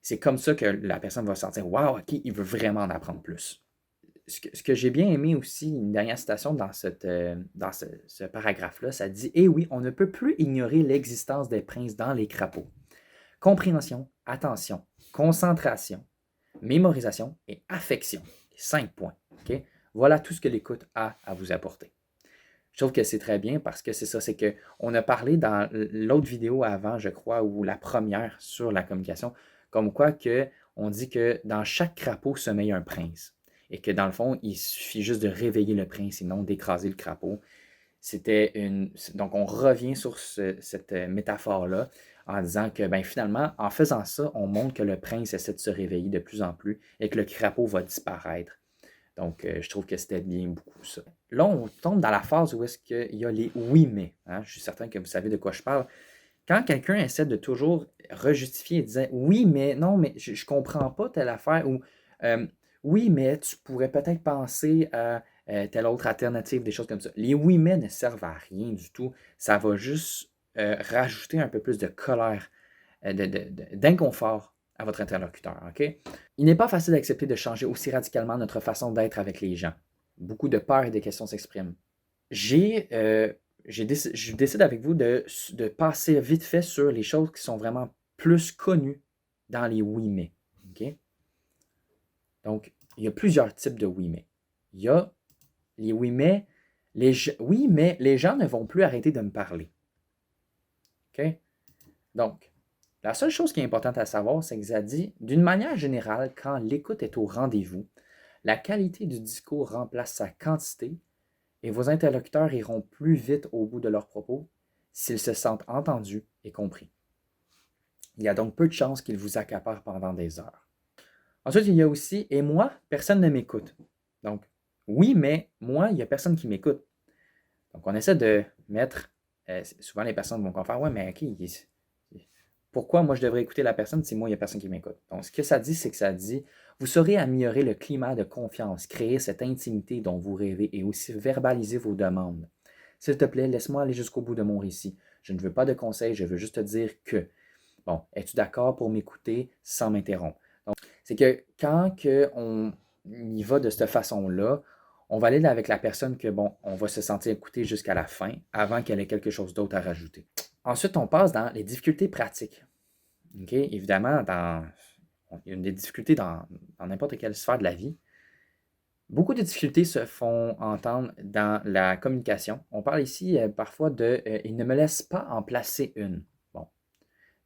C'est comme ça que la personne va sentir « Wow, OK, il veut vraiment en apprendre plus ». Ce que j'ai bien aimé aussi, une dernière citation dans ce paragraphe-là, ça dit « Eh oui, on ne peut plus ignorer l'existence des princes dans les crapauds. Compréhension, attention, concentration, mémorisation et affection. 5 points. Okay? Voilà tout ce que l'écoute a à vous apporter. » Je trouve que c'est très bien parce que c'est ça, c'est qu'on a parlé dans l'autre vidéo avant, je crois, ou la première sur la communication, comme quoi on dit que dans chaque crapaud sommeille un prince. Et que dans le fond, il suffit juste de réveiller le prince et non d'écraser le crapaud. Donc, on revient sur cette métaphore-là en disant que finalement, en faisant ça, on montre que le prince essaie de se réveiller de plus en plus et que le crapaud va disparaître. Donc, je trouve que c'était bien beaucoup ça. Là, on tombe dans la phase où est-ce qu'il y a les oui mais. Hein? Je suis certain que vous savez de quoi je parle. Quand quelqu'un essaie de toujours rejustifier et disant oui, mais non, mais je ne comprends pas telle affaire ou oui, mais tu pourrais peut-être penser à telle autre alternative, des choses comme ça. Les oui, mais ne servent à rien du tout. Ça va juste rajouter un peu plus de colère, d'inconfort à votre interlocuteur. OK? Il n'est pas facile d'accepter de changer aussi radicalement notre façon d'être avec les gens. Beaucoup de peurs et de questions s'expriment. Je décide avec vous de passer vite fait sur les choses qui sont vraiment plus connues dans les oui mais. OK? Donc, il y a plusieurs types de oui mais. Il y a les oui mais. Oui, mais les gens ne vont plus arrêter de me parler. OK? Donc, la seule chose qui est importante à savoir, c'est que ça dit, d'une manière générale, quand l'écoute est au rendez-vous, la qualité du discours remplace sa quantité et vos interlocuteurs iront plus vite au bout de leurs propos s'ils se sentent entendus et compris. Il y a donc peu de chances qu'ils vous accaparent pendant des heures. Ensuite, il y a aussi « et moi, personne ne m'écoute ». Donc, oui, mais moi, il n'y a personne qui m'écoute. Donc, on essaie de mettre, souvent les personnes vont faire « ouais, mais OK, pourquoi moi je devrais écouter la personne si moi, il n'y a personne qui m'écoute? » Donc, ce que ça dit, c'est que ça dit « Vous saurez améliorer le climat de confiance, créer cette intimité dont vous rêvez et aussi verbaliser vos demandes. S'il te plaît, laisse-moi aller jusqu'au bout de mon récit. Je ne veux pas de conseils, je veux juste te dire que. Bon, es-tu d'accord pour m'écouter sans m'interrompre? » Donc, c'est que quand on y va de cette façon-là, on valide avec la personne que, bon, on va se sentir écouté jusqu'à la fin avant qu'elle ait quelque chose d'autre à rajouter. Ensuite, on passe dans les difficultés pratiques. OK? Évidemment, il y a des difficultés dans n'importe quelle sphère de la vie. Beaucoup de difficultés se font entendre dans la communication. On parle ici parfois de il ne me laisse pas en placer une. Bon.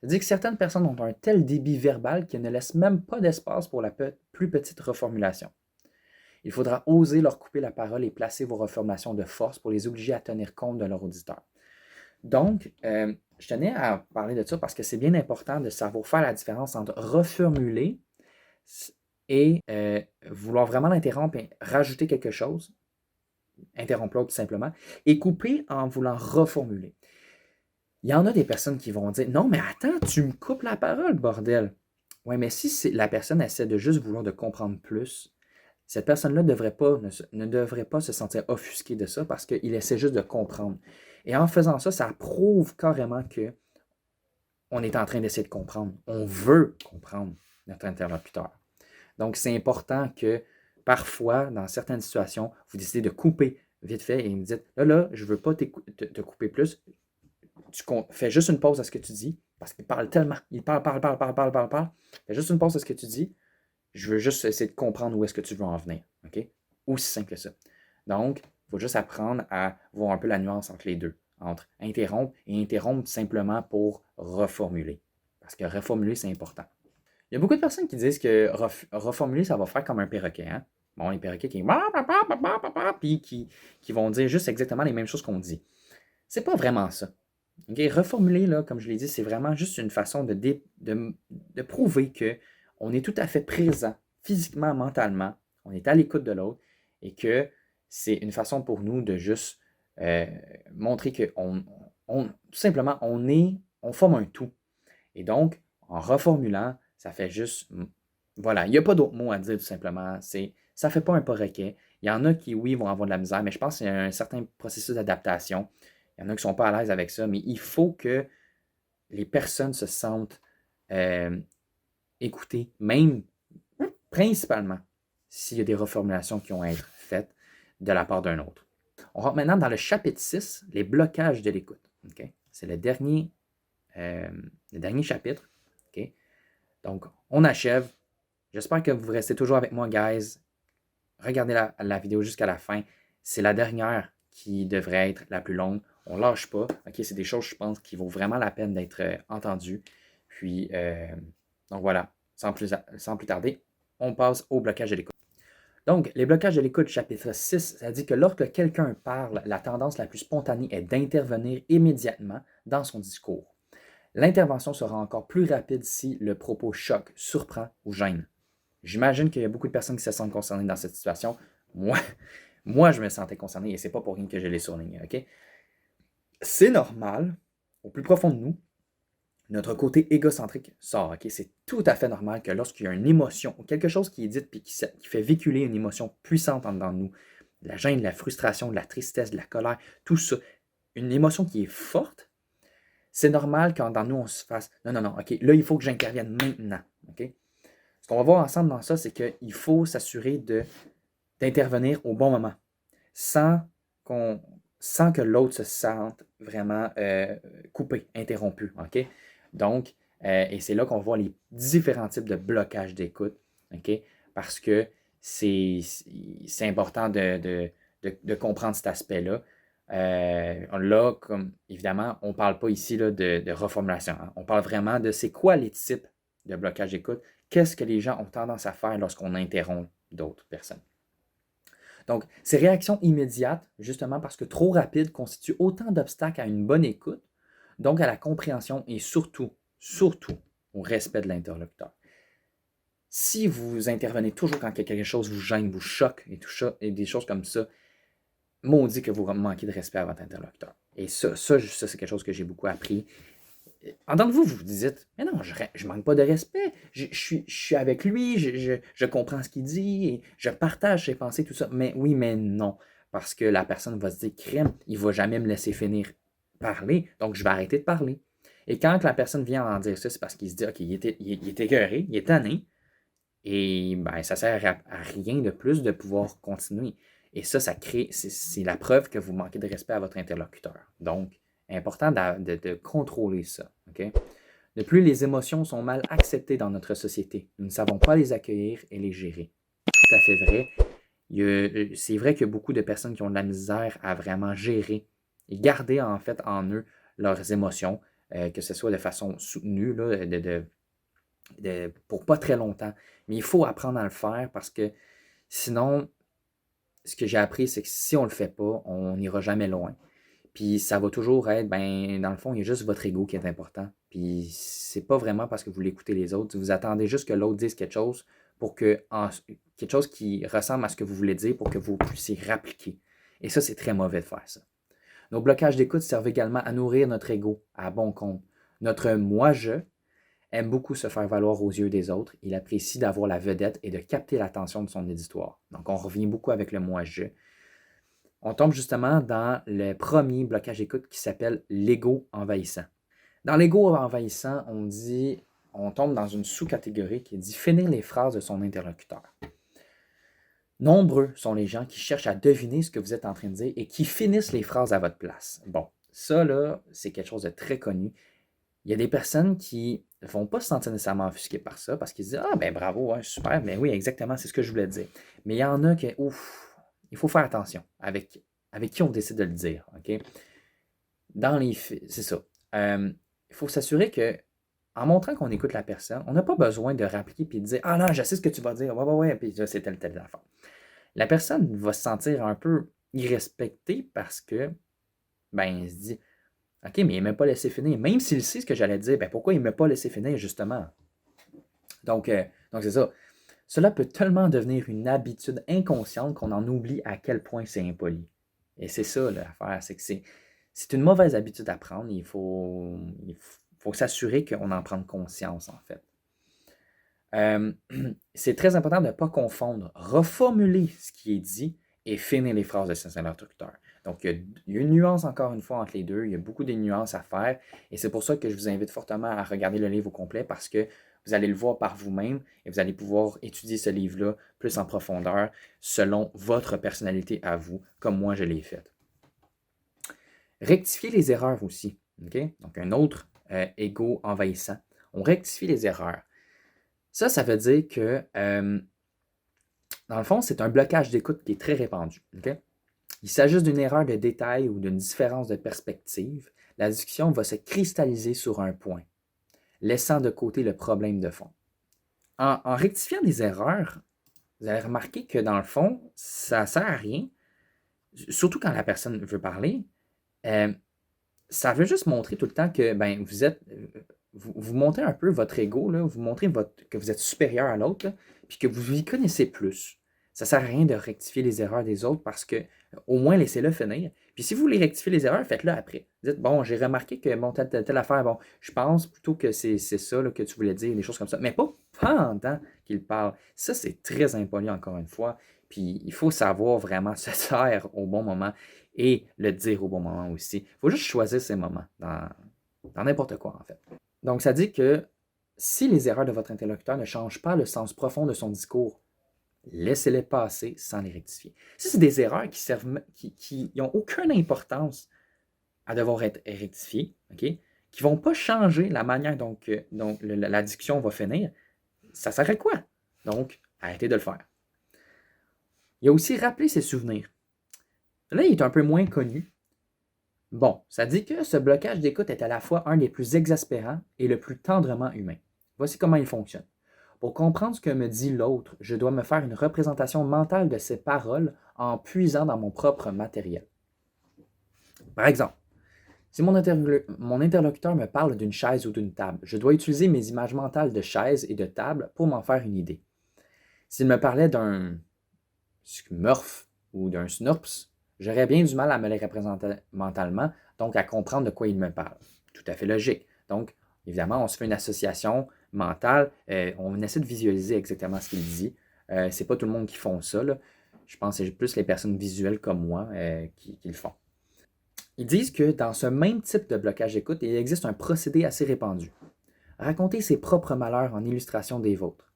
C'est-à-dire que certaines personnes ont un tel débit verbal qu'elles ne laissent même pas d'espace pour la plus petite reformulation. Il faudra oser leur couper la parole et placer vos reformulations de force pour les obliger à tenir compte de leur auditeur. Donc, je tenais à parler de ça parce que c'est bien important de savoir faire la différence entre reformuler et vouloir vraiment l'interrompre et rajouter quelque chose, interrompre-le tout simplement, et couper en voulant reformuler. Il y en a des personnes qui vont dire « Non, mais attends, tu me coupes la parole, bordel! » Oui, mais si la personne essaie de juste vouloir de comprendre plus, cette personne-là ne devrait pas se sentir offusquée de ça parce qu'il essaie juste de comprendre. Et en faisant ça, ça prouve carrément qu'on est en train d'essayer de comprendre. On veut comprendre notre interlocuteur. Donc, c'est important que parfois, dans certaines situations, vous décidez de couper vite fait et vous me dites là, je ne veux pas te couper plus. Tu fais juste une pause à ce que tu dis parce qu'il parle tellement. Il parle. Fais juste une pause à ce que tu dis. Je veux juste essayer de comprendre où est-ce que tu veux en venir. OK? Aussi simple que ça. Donc, il faut juste apprendre à voir un peu la nuance entre les deux, entre interrompre et interrompre simplement pour reformuler. Parce que reformuler, c'est important. Il y a beaucoup de personnes qui disent que reformuler, ça va faire comme un perroquet. Hein? Bon, les perroquets qui vont dire juste exactement les mêmes choses qu'on dit. C'est pas vraiment ça. Okay? Reformuler, là, comme je l'ai dit, c'est vraiment juste une façon de prouver qu'on est tout à fait présent, physiquement, mentalement, on est à l'écoute de l'autre et que c'est une façon pour nous de juste montrer que tout simplement, on forme un tout. Et donc, en reformulant, ça fait juste, voilà, il n'y a pas d'autre mot à dire tout simplement, ça ne fait pas un perroquet. Il y en a qui, oui, vont avoir de la misère, mais je pense qu'il y a un certain processus d'adaptation. Il y en a qui ne sont pas à l'aise avec ça, mais il faut que les personnes se sentent écoutées, même principalement s'il y a des reformulations qui ont à être faites de la part d'un autre. On rentre maintenant dans le chapitre 6, les blocages de l'écoute. Okay? C'est le dernier chapitre. Okay? Donc, on achève. J'espère que vous restez toujours avec moi, guys. Regardez la vidéo jusqu'à la fin. C'est la dernière qui devrait être la plus longue. On ne lâche pas. Okay? C'est des choses, je pense, qui vaut vraiment la peine d'être entendues. Puis, donc voilà, sans plus tarder, on passe au blocage de l'écoute. Donc, les blocages de l'écoute, chapitre 6, ça dit que lorsque quelqu'un parle, la tendance la plus spontanée est d'intervenir immédiatement dans son discours. L'intervention sera encore plus rapide si le propos choque, surprend ou gêne. J'imagine qu'il y a beaucoup de personnes qui se sentent concernées dans cette situation. Moi, je me sentais concerné et c'est pas pour rien que je l'ai souligné. Okay? C'est normal, au plus profond de nous, notre côté égocentrique sort. Okay? C'est tout à fait normal que lorsqu'il y a une émotion, quelque chose qui est dit et qui fait véhiculer une émotion puissante en dedans de nous, de la gêne, de la frustration, de la tristesse, de la colère, tout ça, une émotion qui est forte, c'est normal qu'en dans nous, on se fasse « Non, OK, là, il faut que j'intervienne maintenant. Okay? » Ce qu'on va voir ensemble dans ça, c'est qu'il faut s'assurer d'intervenir au bon moment, sans que l'autre se sente vraiment coupé, interrompu. Okay? Donc, et c'est là qu'on voit les différents types de blocage d'écoute, okay? Parce que c'est important de comprendre cet aspect-là. Là, comme évidemment, on ne parle pas ici là, de reformulation. Hein? On parle vraiment de c'est quoi les types de blocage d'écoute, qu'est-ce que les gens ont tendance à faire lorsqu'on interrompt d'autres personnes. Donc, ces réactions immédiates, justement parce que trop rapides, constituent autant d'obstacles à une bonne écoute, donc à la compréhension et surtout au respect de l'interlocuteur. Si vous intervenez toujours quand quelque chose vous gêne, vous choque et tout ça, et des choses comme ça, maudit que vous manquez de respect à votre interlocuteur. Et ça c'est quelque chose que j'ai beaucoup appris. En tant que vous vous dites, mais non, je manque pas de respect, je suis avec lui, je comprends ce qu'il dit, et je partage ses pensées, tout ça. Mais oui, mais non, parce que la personne va se dire, crème, il va jamais me laisser finir parler, donc je vais arrêter de parler. Et quand la personne vient en dire ça, c'est parce qu'il se dit, OK, il est écœuré, il est tanné, Et ben, ça sert à rien de plus de pouvoir continuer. Et ça crée, c'est la preuve que vous manquez de respect à votre interlocuteur. Donc, important de contrôler ça. OK? De plus, les émotions sont mal acceptées dans notre société. Nous ne savons pas les accueillir et les gérer. Tout à fait vrai. C'est vrai qu'il y a beaucoup de personnes qui ont de la misère à vraiment gérer et garder en fait en eux leurs émotions, que ce soit de façon soutenue, là, pour pas très longtemps. Mais il faut apprendre à le faire parce que sinon, ce que j'ai appris, c'est que si on le fait pas, on n'ira jamais loin. Puis ça va toujours être, ben, dans le fond, il y a juste votre ego qui est important. Puis c'est pas vraiment parce que vous l'écoutez les autres. Vous attendez juste que l'autre dise quelque chose pour quelque chose qui ressemble à ce que vous voulez dire pour que vous puissiez rappliquer. Et ça, c'est très mauvais de faire ça. Nos blocages d'écoute servent également à nourrir notre ego à bon compte. Notre moi-je aime beaucoup se faire valoir aux yeux des autres. Il apprécie d'avoir la vedette et de capter l'attention de son auditoire. Donc, on revient beaucoup avec le moi-je. On tombe justement dans le premier blocage d'écoute qui s'appelle l'ego envahissant. Dans l'ego envahissant, on tombe dans une sous-catégorie qui dit finir les phrases de son interlocuteur. Nombreux sont les gens qui cherchent à deviner ce que vous êtes en train de dire et qui finissent les phrases à votre place. Bon, ça là, c'est quelque chose de très connu. Il y a des personnes qui ne vont pas se sentir nécessairement offusquées par ça parce qu'ils se disent ah ben bravo, ouais, super, ben oui, exactement, c'est ce que je voulais dire. Mais il y en a qui, ouf, il faut faire attention avec qui on décide de le dire. OK? C'est ça. Il faut s'assurer que, en montrant qu'on écoute la personne, on n'a pas besoin de rappeler et de dire ah non, je sais ce que tu vas dire, ouais, puis là, c'est telle affaire. La personne va se sentir un peu irrespectée parce que, ben, il se dit OK, mais il ne m'a pas laissé finir. Même s'il sait ce que j'allais dire, ben pourquoi il ne m'a pas laissé finir, justement? Donc c'est ça. Cela peut tellement devenir une habitude inconsciente qu'on en oublie à quel point c'est impoli. Et c'est ça l'affaire, c'est que c'est une mauvaise habitude à prendre. Il faut s'assurer qu'on en prenne conscience, en fait. C'est très important de ne pas confondre, reformuler ce qui est dit et finir les phrases de ses interlocuteurs. Donc, il y a une nuance encore une fois entre les deux. Il y a beaucoup de nuances à faire. Et c'est pour ça que je vous invite fortement à regarder le livre au complet parce que vous allez le voir par vous-même et vous allez pouvoir étudier ce livre-là plus en profondeur selon votre personnalité à vous, comme moi je l'ai fait. Rectifier les erreurs aussi. Okay? Donc, un autre ego envahissant. On rectifie les erreurs. Ça veut dire que, dans le fond, c'est un blocage d'écoute qui est très répandu. Okay? Il s'agit d'une erreur de détail ou d'une différence de perspective. La discussion va se cristalliser sur un point, laissant de côté le problème de fond. En rectifiant les erreurs, vous allez remarquer que dans le fond, ça ne sert à rien, surtout quand la personne veut parler. Ça veut juste montrer tout le temps que ben, vous montrez un peu votre ego, là, vous montrez que vous êtes supérieur à l'autre, puis que vous y connaissez plus. Ça ne sert à rien de rectifier les erreurs des autres parce que au moins laissez-le finir. Puis si vous voulez rectifier les erreurs, faites-le après. Dites, bon, j'ai remarqué que bon, telle affaire, bon, je pense plutôt que c'est ça là, que tu voulais dire, des choses comme ça. Mais pas pendant qu'il parle. Ça, c'est très impoli encore une fois. Puis il faut savoir vraiment se taire au bon moment et le dire au bon moment aussi. Il faut juste choisir ces moments dans n'importe quoi, en fait. Donc, ça dit que si les erreurs de votre interlocuteur ne changent pas le sens profond de son discours, laissez-les passer sans les rectifier. Si c'est des erreurs qui n'ont aucune importance à devoir être rectifiées, okay, qui ne vont pas changer la manière dont la discussion va finir, ça sert à quoi? Donc, arrêtez de le faire. Il y a aussi rappeler ses souvenirs. Là, il est un peu moins connu. Bon, ça dit que ce blocage d'écoute est à la fois un des plus exaspérants et le plus tendrement humain. Voici comment il fonctionne. Pour comprendre ce que me dit l'autre, je dois me faire une représentation mentale de ses paroles en puisant dans mon propre matériel. Par exemple, si mon interlocuteur me parle d'une chaise ou d'une table, je dois utiliser mes images mentales de chaise et de table pour m'en faire une idée. S'il me parlait d'un Smurf ou d'un Snurps, j'aurais bien du mal à me les représenter mentalement, donc à comprendre de quoi il me parle. Tout à fait logique. Donc, évidemment, on se fait une association mentale, on essaie de visualiser exactement ce qu'il dit. C'est pas tout le monde qui font ça, là. Je pense que c'est plus les personnes visuelles comme moi qui le font. Ils disent que dans ce même type de blocage d'écoute, il existe un procédé assez répandu. Raconter ses propres malheurs en illustration des vôtres.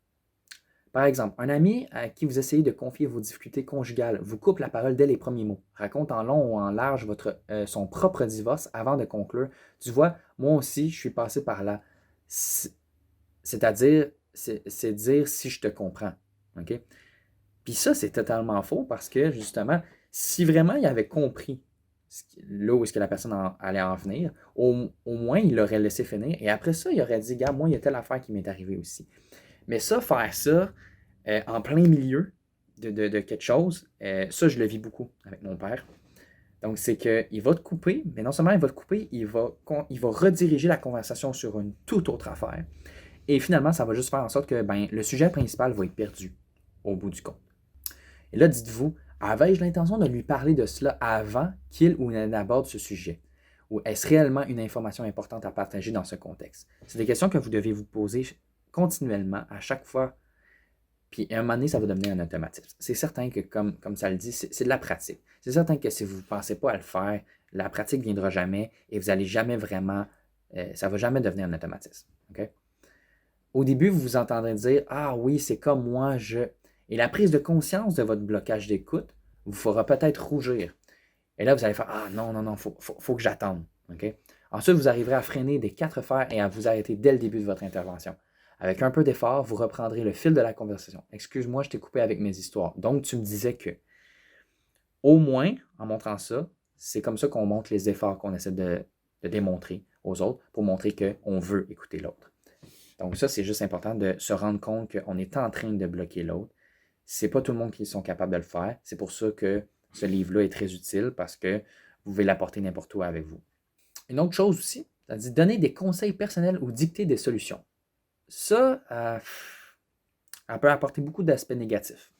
Par exemple, un ami à qui vous essayez de confier vos difficultés conjugales vous coupe la parole dès les premiers mots, raconte en long ou en large son propre divorce avant de conclure. Tu vois, moi aussi, je suis passé par là. C'est-à-dire, c'est dire si je te comprends. OK? Puis ça, c'est totalement faux parce que, justement, si vraiment il avait compris là où est-ce que la personne allait en venir, au moins, il l'aurait laissé finir. Et après ça, il aurait dit, gars, moi, il y a telle affaire qui m'est arrivée aussi. Mais ça, faire ça en plein milieu de quelque chose, ça, je le vis beaucoup avec mon père. Donc, c'est qu'il va te couper, mais non seulement il va te couper, il va rediriger la conversation sur une toute autre affaire. Et finalement, ça va juste faire en sorte que le sujet principal va être perdu au bout du compte. Et là, dites-vous, avais-je l'intention de lui parler de cela avant qu'il ou elle n'aborde ce sujet? Ou est-ce réellement une information importante à partager dans ce contexte? C'est des questions que vous devez vous poser continuellement, à chaque fois. Puis à un moment donné, ça va devenir un automatisme. C'est certain que, comme ça le dit, c'est de la pratique. C'est certain que si vous ne pensez pas à le faire, la pratique ne viendra jamais et vous n'allez jamais vraiment, ça ne va jamais devenir un automatisme. Okay? Au début, vous vous entendrez dire, ah oui, c'est comme moi, je... Et la prise de conscience de votre blocage d'écoute vous fera peut-être rougir. Et là, vous allez faire, ah non, non, non, faut que j'attende. Okay? Ensuite, vous arriverez à freiner des 4 fers et à vous arrêter dès le début de votre intervention. Avec un peu d'effort, vous reprendrez le fil de la conversation. Excuse-moi, je t'ai coupé avec mes histoires. Donc, tu me disais que. Au moins, en montrant ça, c'est comme ça qu'on montre les efforts qu'on essaie de démontrer aux autres pour montrer qu'on veut écouter l'autre. Donc ça, c'est juste important de se rendre compte qu'on est en train de bloquer l'autre. C'est pas tout le monde qui sont capables de le faire. C'est pour ça que ce livre-là est très utile parce que vous pouvez l'apporter n'importe où avec vous. Une autre chose aussi, c'est-à-dire donner des conseils personnels ou dicter des solutions. Ça, elle peut apporter beaucoup d'aspects négatifs.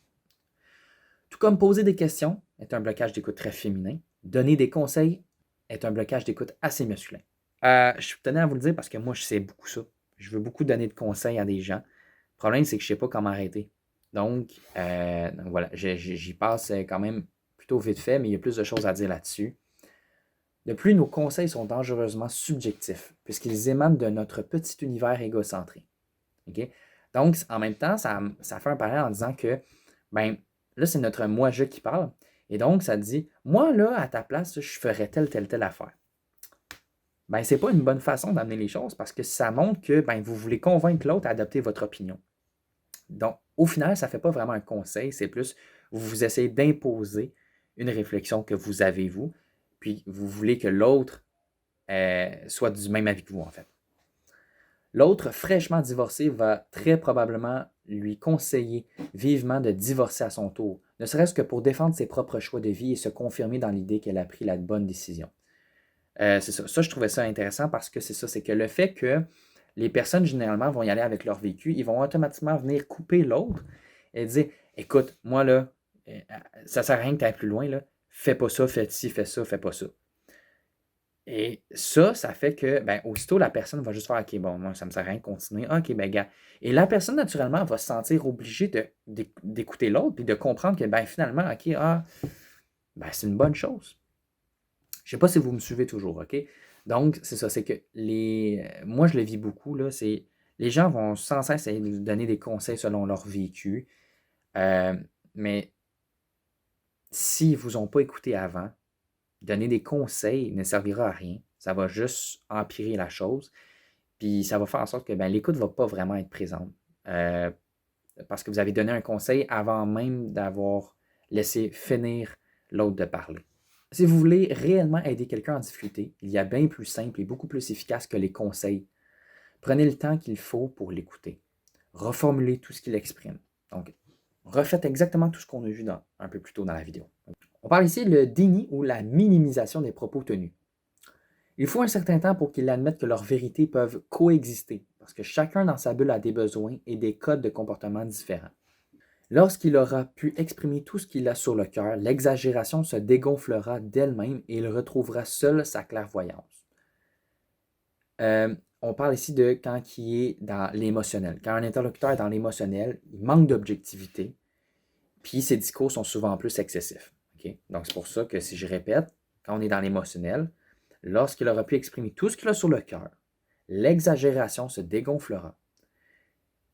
Tout comme poser des questions est un blocage d'écoute très féminin, donner des conseils est un blocage d'écoute assez masculin. Je tenais à vous le dire parce que moi, je sais beaucoup ça. Je veux beaucoup donner de conseils à des gens. Le problème, c'est que je ne sais pas comment arrêter. Donc voilà, j'y passe quand même plutôt vite fait, mais il y a plus de choses à dire là-dessus. De plus, nos conseils sont dangereusement subjectifs, puisqu'ils émanent de notre petit univers égocentré. Okay? Donc, en même temps, ça fait un parallèle en disant que, là, c'est notre moi-je qui parle. Et donc, ça dit, moi, là, à ta place, je ferais telle affaire. C'est pas une bonne façon d'amener les choses parce que ça montre que vous voulez convaincre l'autre à adopter votre opinion. Donc, au final, ça ne fait pas vraiment un conseil, c'est plus, vous essayez d'imposer une réflexion que vous avez, vous, puis vous voulez que l'autre soit du même avis que vous, en fait. L'autre, fraîchement divorcé, va très probablement lui conseiller vivement de divorcer à son tour, ne serait-ce que pour défendre ses propres choix de vie et se confirmer dans l'idée qu'elle a pris la bonne décision. C'est ça. Ça, je trouvais ça intéressant parce que c'est ça, c'est que le fait que les personnes, généralement, vont y aller avec leur vécu, ils vont automatiquement venir couper l'autre et dire, écoute, moi, là, ça sert à rien que tu ailles plus loin, là. Fais pas ça, fais ci, fais ça, fais pas ça. Et ça fait que, aussitôt, la personne va juste faire, OK, bon, moi, ça me sert à rien de continuer. OK, gars. Et la personne, naturellement, va se sentir obligée d'écouter l'autre puis de comprendre que, finalement, OK, c'est une bonne chose. Je ne sais pas si vous me suivez toujours, OK? Donc, c'est ça, c'est que moi, je le vis beaucoup, là, c'est les gens vont sans cesse essayer de donner des conseils selon leur vécu, mais s'ils ne vous ont pas écouté avant, donner des conseils ne servira à rien. Ça va juste empirer la chose, puis ça va faire en sorte que l'écoute ne va pas vraiment être présente, parce que vous avez donné un conseil avant même d'avoir laissé finir l'autre de parler. Si vous voulez réellement aider quelqu'un en difficulté, il y a bien plus simple et beaucoup plus efficace que les conseils. Prenez le temps qu'il faut pour l'écouter. Reformulez tout ce qu'il exprime. Donc, refaites exactement tout ce qu'on a vu un peu plus tôt dans la vidéo. On parle ici le déni ou la minimisation des propos tenus. Il faut un certain temps pour qu'ils admettent que leurs vérités peuvent coexister, parce que chacun dans sa bulle a des besoins et des codes de comportement différents. Lorsqu'il aura pu exprimer tout ce qu'il a sur le cœur, l'exagération se dégonflera d'elle-même et il retrouvera seul sa clairvoyance. On parle ici de quand il est dans l'émotionnel. Quand un interlocuteur est dans l'émotionnel, il manque d'objectivité, puis ses discours sont souvent plus excessifs. Okay? Donc c'est pour ça que si je répète, quand on est dans l'émotionnel, lorsqu'il aura pu exprimer tout ce qu'il a sur le cœur, l'exagération se dégonflera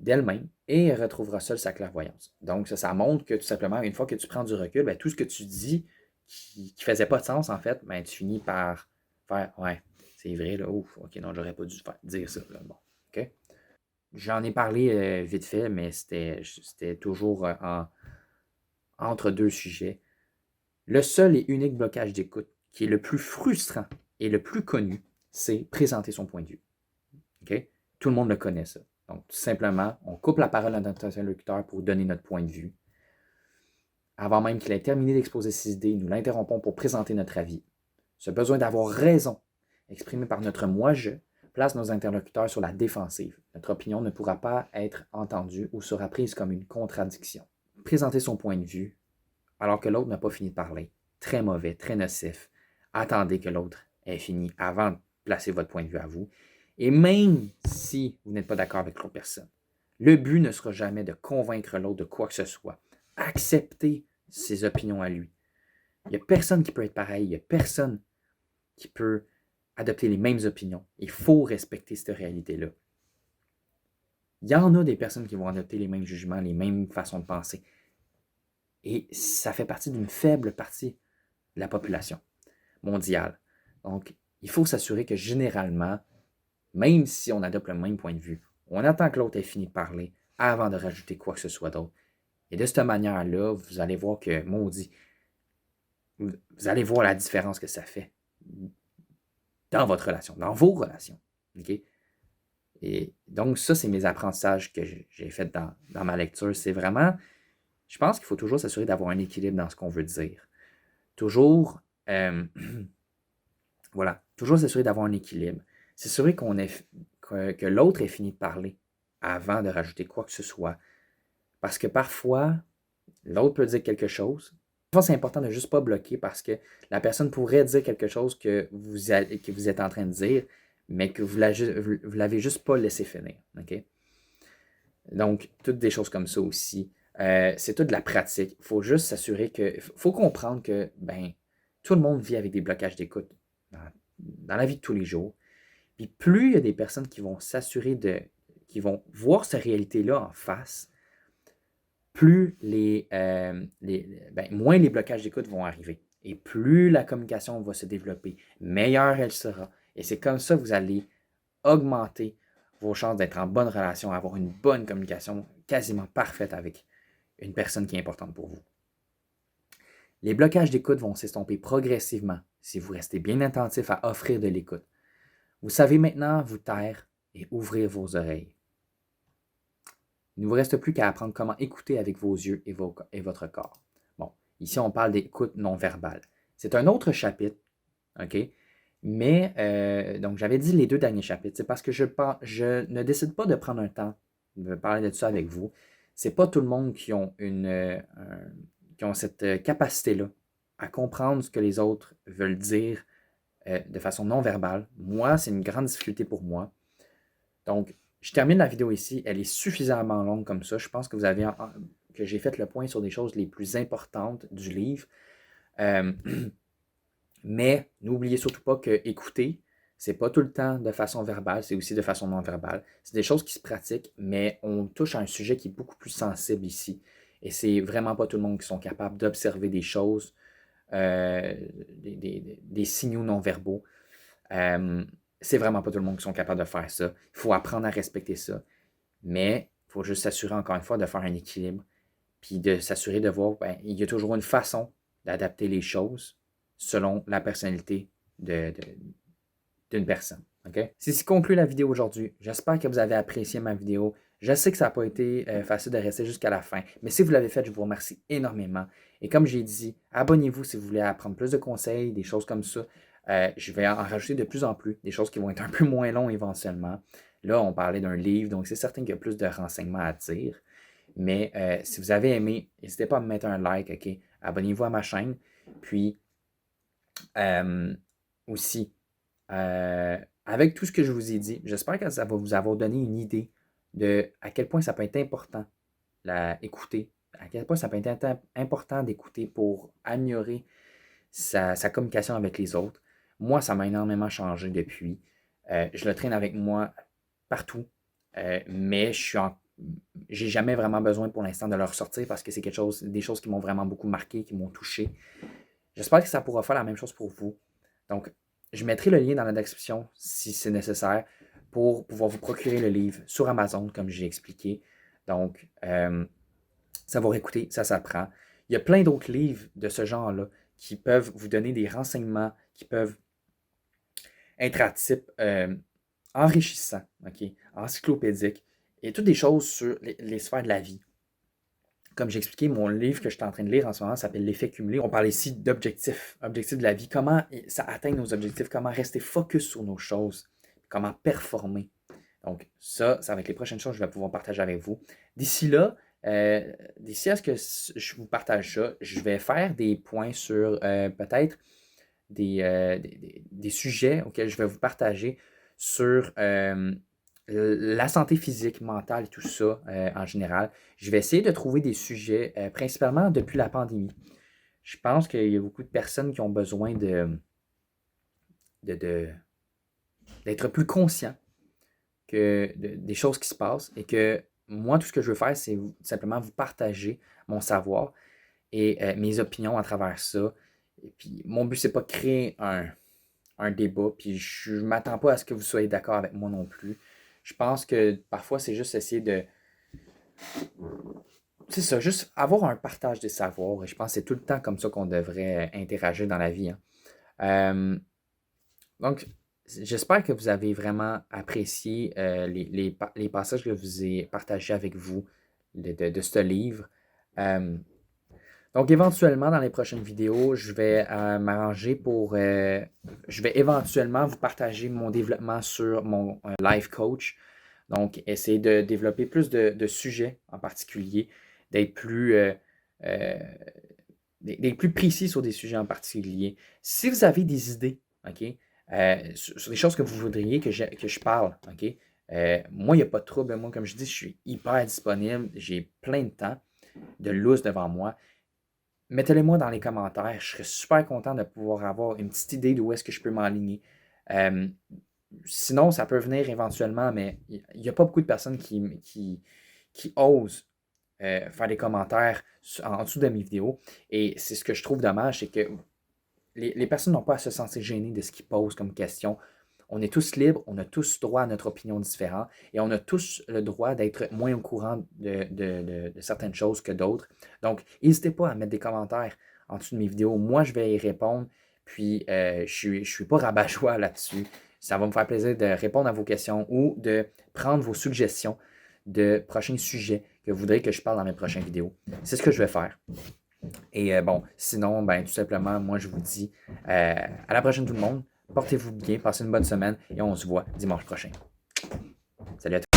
d'elle-même et elle retrouvera seule sa clairvoyance. Donc, ça montre que tout simplement, une fois que tu prends du recul, ben, tout ce que tu dis qui ne faisait pas de sens, en fait, ben, tu finis par faire ouais, c'est vrai, là, ouf, ok, non, j'aurais pas dû dire ça. Là. Bon, ok. J'en ai parlé vite fait, mais c'était toujours entre deux sujets. Le seul et unique blocage d'écoute qui est le plus frustrant et le plus connu, c'est présenter son point de vue. Okay? Tout le monde le connaît, ça. Donc, tout simplement, on coupe la parole à notre interlocuteur pour donner notre point de vue. Avant même qu'il ait terminé d'exposer ses idées, nous l'interrompons pour présenter notre avis. Ce besoin d'avoir raison, exprimé par notre moi-je, place nos interlocuteurs sur la défensive. Notre opinion ne pourra pas être entendue ou sera prise comme une contradiction. Présenter son point de vue, alors que l'autre n'a pas fini de parler. Très mauvais, très nocif. Attendez que l'autre ait fini avant de placer votre point de vue à vous. Et même si vous n'êtes pas d'accord avec l'autre personne, le but ne sera jamais de convaincre l'autre de quoi que ce soit. Acceptez ses opinions à lui. Il n'y a personne qui peut être pareil. Il n'y a personne qui peut adopter les mêmes opinions. Il faut respecter cette réalité-là. Il y en a des personnes qui vont adopter les mêmes jugements, les mêmes façons de penser. Et ça fait partie d'une faible partie de la population mondiale. Donc, il faut s'assurer que généralement, même si on adopte le même point de vue, on attend que l'autre ait fini de parler avant de rajouter quoi que ce soit d'autre. Et de cette manière-là, vous allez voir que, maudit, vous allez voir la différence que ça fait dans votre relation, dans vos relations. Okay? Et donc, ça, c'est mes apprentissages que j'ai faits dans ma lecture. C'est vraiment, je pense qu'il faut toujours s'assurer d'avoir un équilibre dans ce qu'on veut dire. Toujours, voilà, toujours s'assurer d'avoir un équilibre. S'assurer que l'autre ait fini de parler avant de rajouter quoi que ce soit. Parce que parfois, l'autre peut dire quelque chose. Parfois, c'est important de ne juste pas bloquer parce que la personne pourrait dire quelque chose que vous êtes en train de dire, mais que vous ne l'avez juste pas laissé finir. Okay? Donc, toutes des choses comme ça aussi. C'est tout de la pratique. Il faut juste s'assurer que. Il faut comprendre que tout le monde vit avec des blocages d'écoute dans la vie de tous les jours. Puis plus il y a des personnes qui vont s'assurer qui vont voir cette réalité-là en face, plus moins les blocages d'écoute vont arriver. Et plus la communication va se développer, meilleure elle sera. Et c'est comme ça que vous allez augmenter vos chances d'être en bonne relation, avoir une bonne communication quasiment parfaite avec une personne qui est importante pour vous. Les blocages d'écoute vont s'estomper progressivement si vous restez bien attentif à offrir de l'écoute. Vous savez maintenant vous taire et ouvrir vos oreilles. Il ne vous reste plus qu'à apprendre comment écouter avec vos yeux et votre corps. Bon, ici on parle d'écoute non verbale. C'est un autre chapitre, OK? Mais, donc j'avais dit les 2 derniers chapitres, c'est parce que je ne décide pas de prendre un temps de parler de ça avec vous. C'est pas tout le monde qui ont qui ont cette capacité-là à comprendre ce que les autres veulent dire de façon non verbale. Moi, c'est une grande difficulté pour moi. Donc, je termine la vidéo ici. Elle est suffisamment longue comme ça. Je pense que que j'ai fait le point sur des choses les plus importantes du livre. Mais n'oubliez surtout pas que écouter, c'est pas tout le temps de façon verbale, c'est aussi de façon non verbale. C'est des choses qui se pratiquent, mais on touche à un sujet qui est beaucoup plus sensible ici. Et c'est vraiment pas tout le monde qui sont capables d'observer des choses, des signaux non verbaux. C'est vraiment pas tout le monde qui sont capables de faire ça. Il faut apprendre à respecter ça. Mais il faut juste s'assurer, encore une fois, de faire un équilibre. Puis de s'assurer de voir, il y a toujours une façon d'adapter les choses selon la personnalité d'une personne. Okay? C'est ce qui conclut la vidéo aujourd'hui. J'espère que vous avez apprécié ma vidéo. Je sais que ça n'a pas été facile de rester jusqu'à la fin, mais si vous l'avez fait, je vous remercie énormément. Et comme j'ai dit, abonnez-vous si vous voulez apprendre plus de conseils, des choses comme ça. Je vais en rajouter de plus en plus, des choses qui vont être un peu moins longues éventuellement. Là, on parlait d'un livre, donc c'est certain qu'il y a plus de renseignements à dire. Mais si vous avez aimé, n'hésitez pas à me mettre un like, OK? Abonnez-vous à ma chaîne. Puis, aussi, avec tout ce que je vous ai dit, j'espère que ça va vous avoir donné une idée de à quel point ça peut être important d'écouter, à quel point ça peut être important d'écouter pour améliorer sa communication avec les autres. Moi, ça m'a énormément changé depuis. Je le traîne avec moi partout, mais j'ai jamais vraiment besoin pour l'instant de leur sortir parce que c'est des choses qui m'ont vraiment beaucoup marqué, qui m'ont touché. J'espère que ça pourra faire la même chose pour vous. Donc, je mettrai le lien dans la description si c'est nécessaire pour pouvoir vous procurer le livre sur Amazon, comme j'ai expliqué. Donc, savoir écouter, ça s'apprend. Il y a plein d'autres livres de ce genre-là qui peuvent vous donner des renseignements, qui peuvent être à type enrichissant, encyclopédique, et toutes des choses sur les sphères de la vie. Comme j'ai expliqué, mon livre que je suis en train de lire en ce moment s'appelle L'effet cumulé. On parle ici d'objectifs, objectifs de la vie, comment ça atteint nos objectifs, comment rester focus sur nos choses, comment performer. Donc ça va être les prochaines choses que je vais pouvoir partager avec vous. D'ici là, d'ici à ce que je vous partage ça, je vais faire des points sur peut-être des sujets auxquels je vais vous partager sur la santé physique, mentale et tout ça en général. Je vais essayer de trouver des sujets, principalement depuis la pandémie. Je pense qu'il y a beaucoup de personnes qui ont besoin d'être plus conscients des choses qui se passent et que moi, tout ce que je veux faire, c'est simplement vous partager mon savoir et mes opinions à travers ça. Et puis, mon but, c'est pas de créer un débat, puis je ne m'attends pas à ce que vous soyez d'accord avec moi non plus. Je pense que parfois, c'est juste essayer de... C'est ça, juste avoir un partage des savoirs. Et je pense que c'est tout le temps comme ça qu'on devrait interagir dans la vie. Hein. Donc, j'espère que vous avez vraiment apprécié les passages que je vous ai partagés avec vous de ce livre. Donc, éventuellement, dans les prochaines vidéos, je vais m'arranger pour... je vais éventuellement vous partager mon développement sur mon life coach. Donc, essayer de développer plus de sujets en particulier, d'être plus précis sur des sujets en particulier. Si vous avez des idées, OK, sur des choses que vous voudriez que je parle, OK, moi, il n'y a pas de trouble. Moi, comme je dis, je suis hyper disponible. J'ai plein de temps, de lousse devant moi. Mettez-les moi dans les commentaires. Je serais super content de pouvoir avoir une petite idée d'où est-ce que je peux m'enligner. Sinon, ça peut venir éventuellement, mais il n'y a pas beaucoup de personnes qui osent faire des commentaires en dessous de mes vidéos. Et c'est ce que je trouve dommage, c'est que les personnes n'ont pas à se sentir gênées de ce qu'ils posent comme question. On est tous libres, on a tous droit à notre opinion différente et on a tous le droit d'être moins au courant de certaines choses que d'autres. Donc, n'hésitez pas à mettre des commentaires en dessous de mes vidéos. Moi, je vais y répondre. Puis, je ne suis pas rabat-joie là-dessus. Ça va me faire plaisir de répondre à vos questions ou de prendre vos suggestions de prochains sujets que vous voudrez que je parle dans mes prochaines vidéos. C'est ce que je vais faire. Et bon, sinon, ben, tout simplement, moi, je vous dis à la prochaine tout le monde. Portez-vous bien, passez une bonne semaine et on se voit dimanche prochain. Salut à tous.